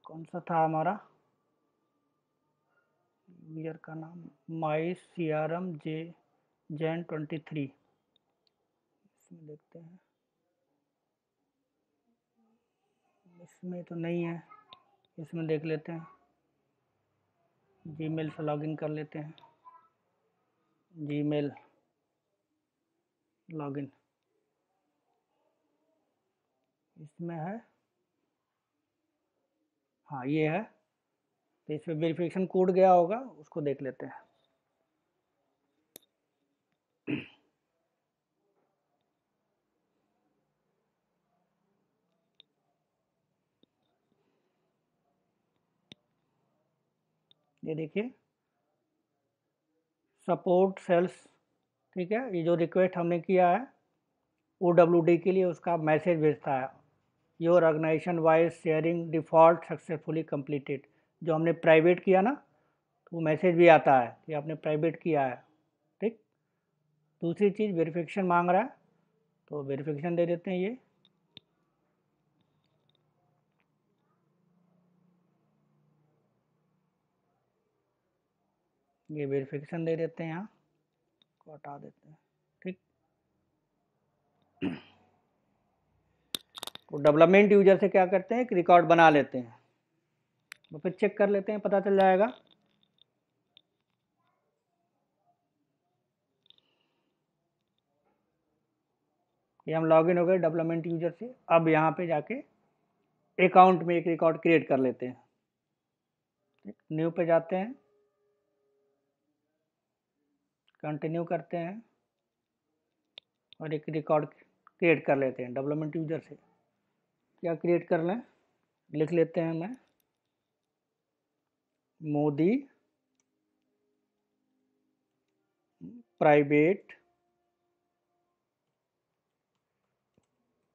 कौन सा था हमारा यूजर का नाम, माई CRM Gen 23, इसमें देखते हैं, इसमें तो नहीं है, इसमें देख लेते हैं, जीमेल से लॉगिन कर लेते हैं, जीमेल, लॉगिन इसमें है, हाँ ये है, तो इसमें वेरिफिकेशन कोड गया होगा, उसको देख लेते हैं। ये देखिए सपोर्ट सेल्स, ठीक है, ये जो रिक्वेस्ट हमने किया है OWD के लिए, उसका मैसेज भेजता है, your organisation wise sharing default successfully completed. जो हमने प्राइवेट किया ना, तो वो मैसेज भी आता है कि आपने प्राइवेट किया है। ठीक, दूसरी चीज़ वेरिफिकेशन मांग रहा है, तो वेरिफिकेशन दे देते हैं। ये वेरिफिकेशन दे देते हैं, यहाँ को हटा देते हैं। ठीक, तो डेवलपमेंट यूजर से क्या करते हैं, एक रिकॉर्ड बना लेते हैं, तो फिर चेक कर लेते हैं, पता चल जाएगा। ये हम लॉगिन हो गए डेवलपमेंट यूजर से। अब यहाँ पे जाके अकाउंट में एक रिकॉर्ड क्रिएट कर लेते हैं। न्यू पे जाते हैं, कंटिन्यू करते हैं और एक रिकॉर्ड क्रिएट कर लेते हैं डेवलपमेंट यूजर से। क्या क्रिएट कर लें, लिख लेते हैं मैं मोदी प्राइवेट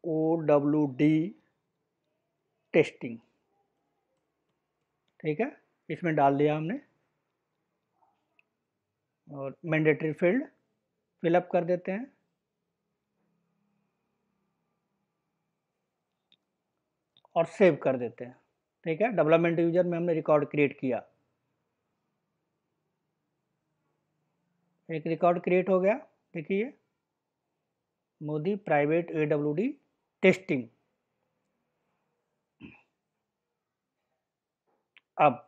OWD टेस्टिंग। ठीक है, इसमें डाल दिया हमने और मैंडेटरी फील्ड फिलअप कर देते हैं। और सेव कर देते हैं। ठीक है, डेवलपमेंट यूजर में हमने रिकॉर्ड क्रिएट किया, एक रिकॉर्ड क्रिएट हो गया। देखिए मोदी प्राइवेट AWD टेस्टिंग। अब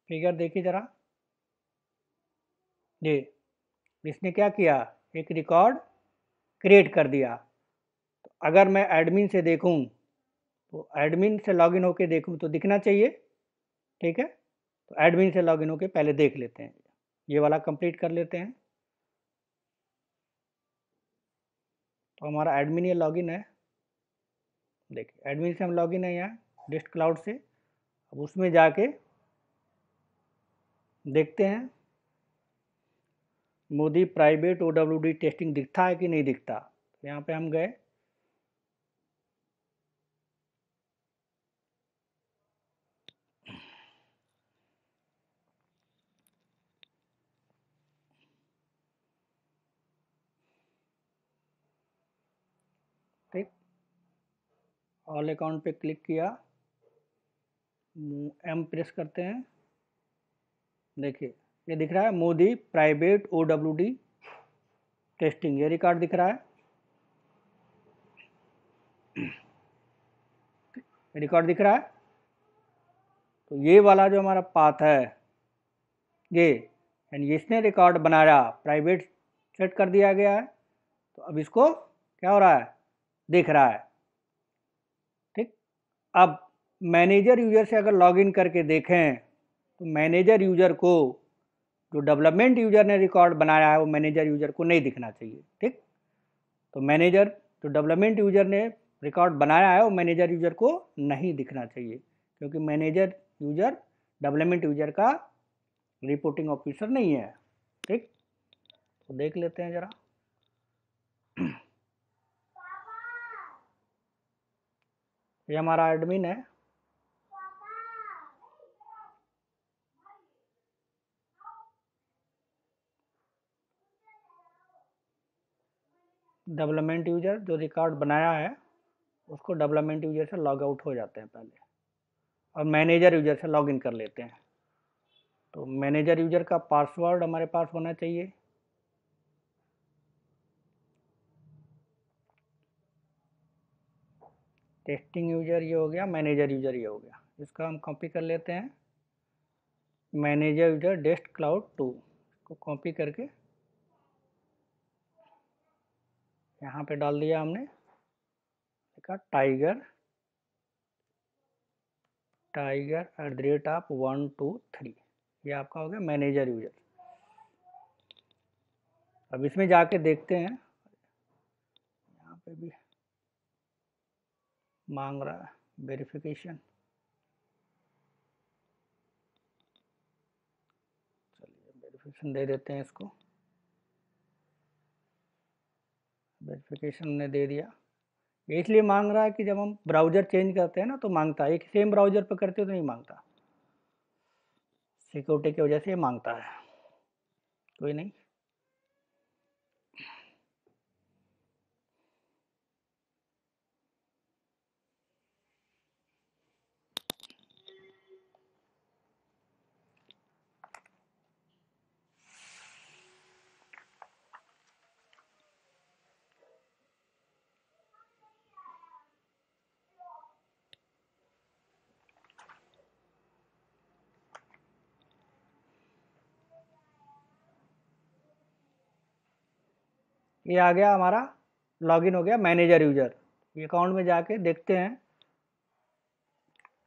फिगर देखिए जरा, ये इसने क्या किया, एक रिकॉर्ड क्रिएट कर दिया। तो अगर मैं एडमिन से देखूं, तो एडमिन से लॉगिन होके देखूं तो दिखना चाहिए। ठीक है, तो एडमिन से लॉगिन होके पहले देख लेते हैं, ये वाला कंप्लीट कर लेते हैं। तो हमारा एडमिन ये लॉगिन है, देखिए एडमिन से हम लॉगिन है यहाँ डेस्ट क्लाउड से। अब उसमें जाके देखते हैं मोदी प्राइवेट OWD टेस्टिंग दिखता है कि नहीं दिखता। तो यहाँ पे हम गए, ठीक, ऑल अकाउंट पे क्लिक किया, M प्रेस करते हैं, देखिए ये दिख रहा है मोदी प्राइवेट OWD टेस्टिंग, ये रिकॉर्ड दिख रहा है, रिकॉर्ड दिख रहा है। तो ये वाला जो हमारा पाथ है, ये यानी इसने रिकॉर्ड बनाया, प्राइवेट सेट कर दिया गया है। तो अब इसको क्या हो रहा है, दिख रहा है। ठीक, अब मैनेजर यूजर से अगर लॉगिन करके देखें, तो मैनेजर यूजर को जो डेवलपमेंट यूजर ने रिकॉर्ड बनाया है वो मैनेजर यूजर को नहीं दिखना चाहिए। ठीक, तो मैनेजर जो डेवलपमेंट यूजर ने रिकॉर्ड बनाया है वो मैनेजर यूजर को नहीं दिखना चाहिए, क्योंकि मैनेजर यूजर डेवलपमेंट यूजर का रिपोर्टिंग ऑफिसर नहीं है। ठीक, तो देख लेते हैं जरा, ये हमारा एडमिन है, डेवलपमेंट यूजर जो रिकॉर्ड बनाया है उसको डेवलपमेंट यूजर से लॉग आउट हो जाते हैं पहले, और मैनेजर यूजर से लॉगिन कर लेते हैं। तो मैनेजर यूजर का पासवर्ड हमारे पास होना चाहिए। टेस्टिंग यूजर ये हो गया, मैनेजर यूजर ये हो गया, इसका हम कॉपी कर लेते हैं। मैनेजर यूजर डेस्ट क्लाउड 2 को कॉपी करके यहाँ पे डाल दिया हमने, लिखा टाइगर @123, ये आपका हो गया मैनेजर यूजर। अब इसमें जाके देखते हैं, यहाँ पे भी मांग रहा है वेरिफिकेशन। चलिए वेरिफिकेशन दे देते हैं इसको, वेरिफिकेशन ने दे दिया। ये इसलिए मांग रहा है कि जब हम ब्राउज़र चेंज करते हैं ना तो मांगता है, एक सेम ब्राउज़र पर करते हो तो नहीं मांगता, सिक्योरिटी की वजह से ये मांगता है। कोई नहीं, ये आ गया हमारा, लॉगिन हो गया मैनेजर यूजर। ये अकाउंट में जाके देखते हैं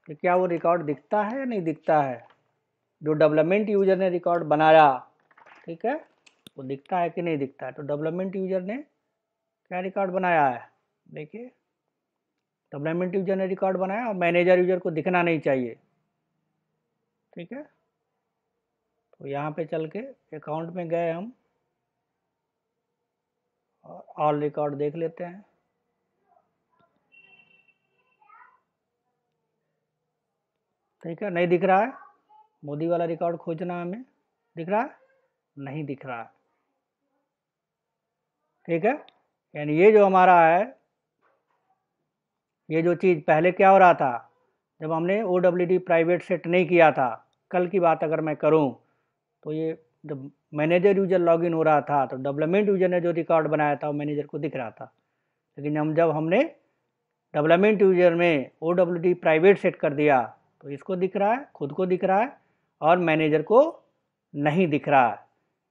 कि क्या वो रिकॉर्ड दिखता है या नहीं दिखता है, जो डेवलपमेंट यूजर ने रिकॉर्ड बनाया, ठीक है, वो दिखता है कि नहीं दिखता है। तो डेवलपमेंट यूजर ने क्या रिकॉर्ड बनाया है, देखिए डेवलपमेंट यूजर ने रिकॉर्ड बनाया और मैनेजर यूजर को दिखना नहीं चाहिए, ठीक है। तो यहाँ पे चल के अकाउंट में गए हम और ऑल रिकॉर्ड देख लेते हैं। ठीक है, नहीं दिख रहा है, मोदी वाला रिकॉर्ड खोजना है हमें, दिख रहा है, नहीं दिख रहा है, ठीक है। यानी ये जो हमारा है, ये जो चीज़ पहले क्या हो रहा था, जब हमने OWD प्राइवेट सेट नहीं किया था, कल की बात अगर मैं करूं, तो ये जब मैनेजर यूजर लॉगिन हो रहा था तो डेवलपमेंट यूजर ने जो रिकॉर्ड बनाया था वो मैनेजर को दिख रहा था। लेकिन जब हमने डेवलपमेंट यूजर में OWD प्राइवेट सेट कर दिया तो इसको दिख रहा है, खुद को दिख रहा है और मैनेजर को नहीं दिख रहा है।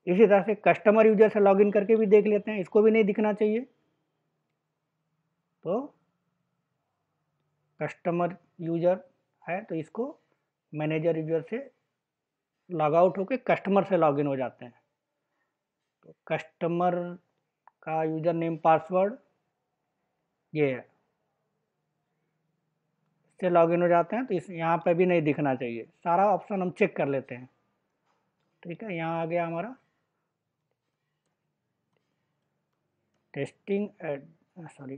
इसी तरह से कस्टमर यूजर से लॉगिन करके भी देख लेते हैं, इसको भी नहीं दिखना चाहिए। तो कस्टमर यूजर है तो इसको मैनेजर यूजर से लॉग आउट होकर कस्टमर से लॉगिन हो जाते हैं। तो कस्टमर का यूजर नेम पासवर्ड ये है, इससे लॉगिन हो जाते हैं। तो इस यहाँ पे भी नहीं दिखना चाहिए, सारा ऑप्शन हम चेक कर लेते हैं, ठीक है। यहाँ आ गया हमारा टेस्टिंग सॉरी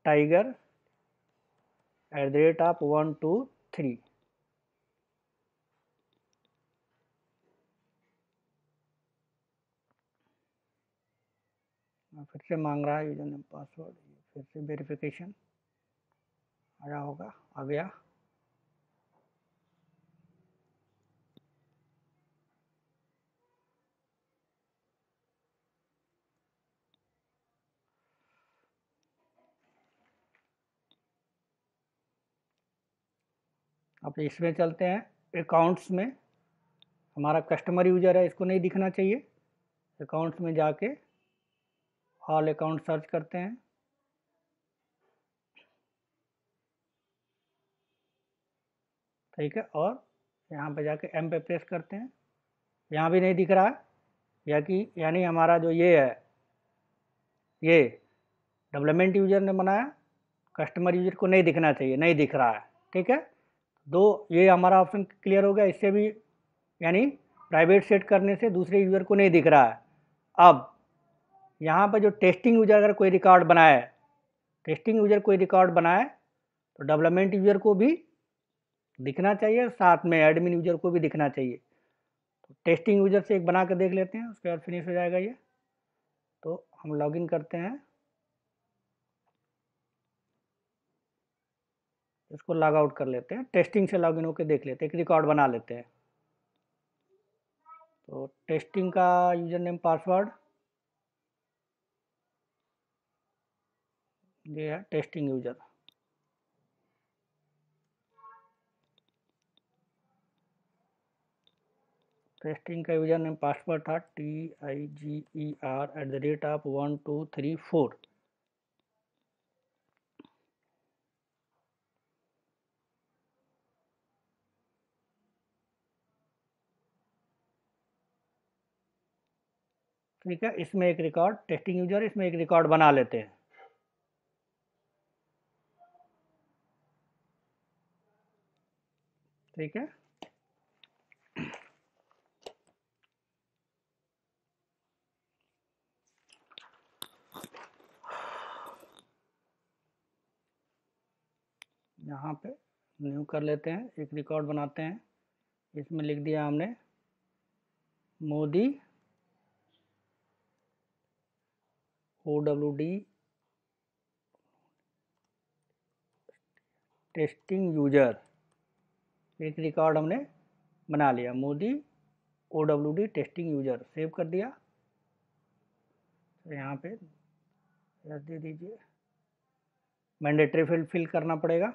टाइगर @123, फिर से मांग रहा है यूजर नेम पासवर्ड, फिर से वेरिफिकेशन आया होगा, आ गया। अब इसमें चलते हैं अकाउंट्स में, हमारा कस्टमर यूजर है, इसको नहीं दिखना चाहिए। अकाउंट्स में जाके ऑल अकाउंट सर्च करते हैं, ठीक है, और यहाँ पे जाके एम पे प्रेस करते हैं, यहाँ भी नहीं दिख रहा है, यानी हमारा जो ये है, ये डेवलपमेंट यूजर ने बनाया, कस्टमर यूजर को नहीं दिखना चाहिए, नहीं दिख रहा है, ठीक है। दो ये हमारा ऑप्शन क्लियर हो गया, इससे भी यानी प्राइवेट सेट करने से दूसरे यूजर को नहीं दिख रहा है। अब यहाँ पर जो टेस्टिंग यूजर अगर कोई रिकॉर्ड बनाए, टेस्टिंग यूजर कोई रिकॉर्ड बनाए तो डेवलपमेंट यूजर को भी दिखना चाहिए, साथ में एडमिन यूजर को भी दिखना चाहिए। तो टेस्टिंग यूजर से एक बना कर देख लेते हैं, उसके बाद फिनिश हो जाएगा ये। तो हम लॉगिन करते हैं, इसको लॉग आउट कर लेते हैं, टेस्टिंग से लॉगिन होकर देख लेते हैं, एक रिकॉर्ड बना लेते हैं। तो टेस्टिंग का यूजर नेम पासवर्ड ये है, टेस्टिंग यूजर। टेस्टिंग का यूजर नेम पासवर्ड था TIGER@1234। ठीक है, इसमें एक रिकॉर्ड टेस्टिंग यूजर, इसमें एक रिकॉर्ड बना लेते हैं। ठीक है, यहाँ पे न्यू कर लेते हैं, एक रिकॉर्ड बनाते हैं। इसमें लिख दिया हमने मोदी OWD टेस्टिंग यूजर, एक रिकॉर्ड हमने बना लिया, Modi OWD testing user, save कर दिया। तो यहाँ पे यस दे दीजिए, मैंडेटरी फील्ड फिल करना पड़ेगा,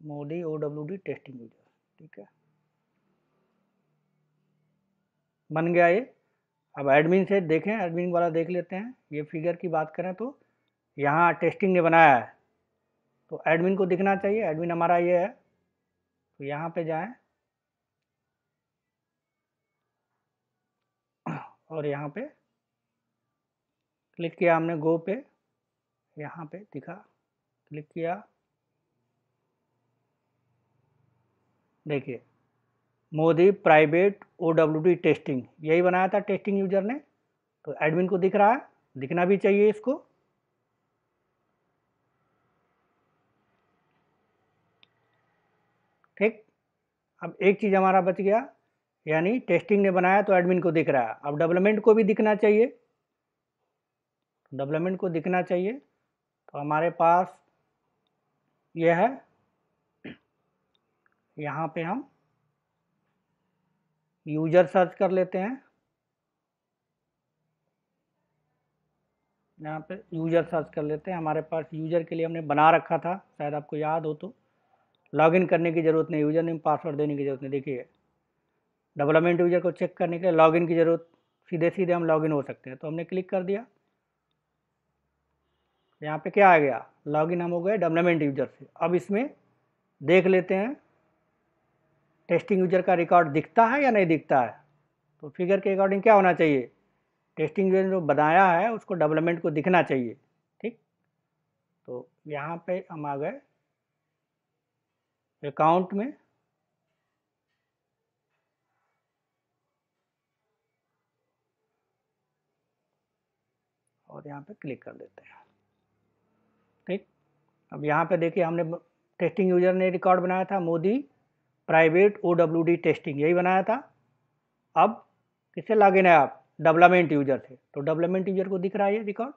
मोदी OWD टेस्टिंग यूजर। ठीक है, बन गया ये। अब एडमिन से देखें, एडमिन वाला देख लेते हैं। ये फिगर की बात करें तो यहाँ टेस्टिंग ने बनाया है, तो एडमिन को दिखना चाहिए, एडमिन हमारा ये है। तो यहाँ पे जाएं और यहाँ पे क्लिक किया हमने गो पे, यहाँ पे दिखा, क्लिक किया, देखिए मोदी प्राइवेट OWD टेस्टिंग, यही बनाया था टेस्टिंग यूजर ने। तो एडमिन को दिख रहा है, दिखना भी चाहिए इसको। ठीक, अब एक चीज़ हमारा बच गया, यानी टेस्टिंग ने बनाया तो एडमिन को दिख रहा है। अब डेवलपमेंट को भी दिखना चाहिए, डेवलपमेंट को दिखना चाहिए। तो हमारे पास यह है, यहाँ पे हम यूजर सर्च कर लेते हैं। यहाँ पे यूजर सर्च कर लेते हैं, हमारे पास यूजर के लिए हमने बना रखा था, शायद आपको याद हो तो। लॉगिन करने की ज़रूरत नहीं, यूजर नेम पासवर्ड देने की ज़रूरत नहीं। देखिए डेवलपमेंट यूजर को चेक करने के लिए लॉगिन की ज़रूरत, सीधे सीधे हम लॉगिन हो सकते हैं। तो हमने क्लिक कर दिया, यहाँ पे क्या आ गया, लॉगिन हम हो गए डेवलपमेंट यूजर से। अब इसमें देख लेते हैं टेस्टिंग यूजर का रिकॉर्ड दिखता है या नहीं दिखता है। तो फिगर के अकॉर्डिंग क्या होना चाहिए, टेस्टिंग यूजर जो बनाया है उसको डेवलपमेंट को दिखना चाहिए। ठीक, तो यहाँ पे हम आ गए अकाउंट में, और यहाँ पे क्लिक कर देते हैं। ठीक, अब यहाँ पे देखिए हमने टेस्टिंग यूजर ने रिकॉर्ड बनाया था मोदी प्राइवेट OWD टेस्टिंग, यही बनाया था। अब किससे लॉगिन है आप, डेवलपमेंट यूजर से, तो डेवलपमेंट यूजर को दिख रहा है ये रिकॉर्ड।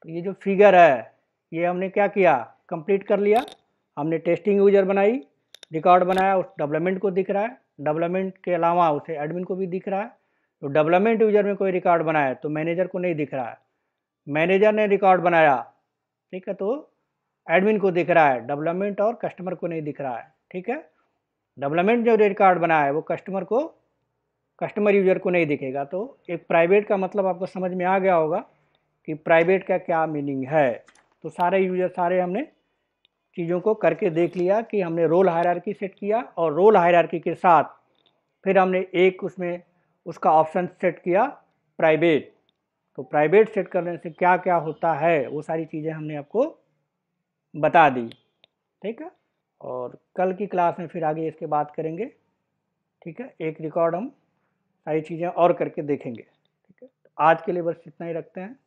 तो ये जो फिगर है ये हमने क्या किया, कंप्लीट कर लिया। हमने टेस्टिंग यूजर बनाई, रिकॉर्ड बनाया, उस डेवलपमेंट को दिख रहा है, डेवलपमेंट के अलावा उसे एडमिन को भी दिख रहा है। तो डेवलपमेंट यूजर में कोई रिकॉर्ड बनाया तो मैनेजर को नहीं दिख रहा है, मैनेजर ने रिकॉर्ड बनाया, ठीक है, तो एडमिन को दिख रहा है, डेवलपमेंट और कस्टमर को नहीं दिख रहा है। ठीक है, डेवलपमेंट जो रिकॉर्ड बनाया है वो कस्टमर को, कस्टमर यूजर को नहीं दिखेगा। तो एक प्राइवेट का मतलब आपको समझ में आ गया होगा कि प्राइवेट का क्या मीनिंग है। तो सारे यूजर, सारे हमने चीज़ों को करके देख लिया कि हमने रोल हायरार्की सेट किया, और रोल हायरार्की के साथ फिर हमने एक उसमें उसका ऑप्शन सेट किया प्राइवेट। तो प्राइवेट सेट करने से क्या क्या होता है वो सारी चीज़ें हमने आपको बता दी। ठीक है, और कल की क्लास में फिर आगे इसके बात करेंगे। ठीक है, एक रिकॉर्ड हम सारी चीज़ें और करके देखेंगे। ठीक है, तो आज के लिए बस इतना ही रखते हैं।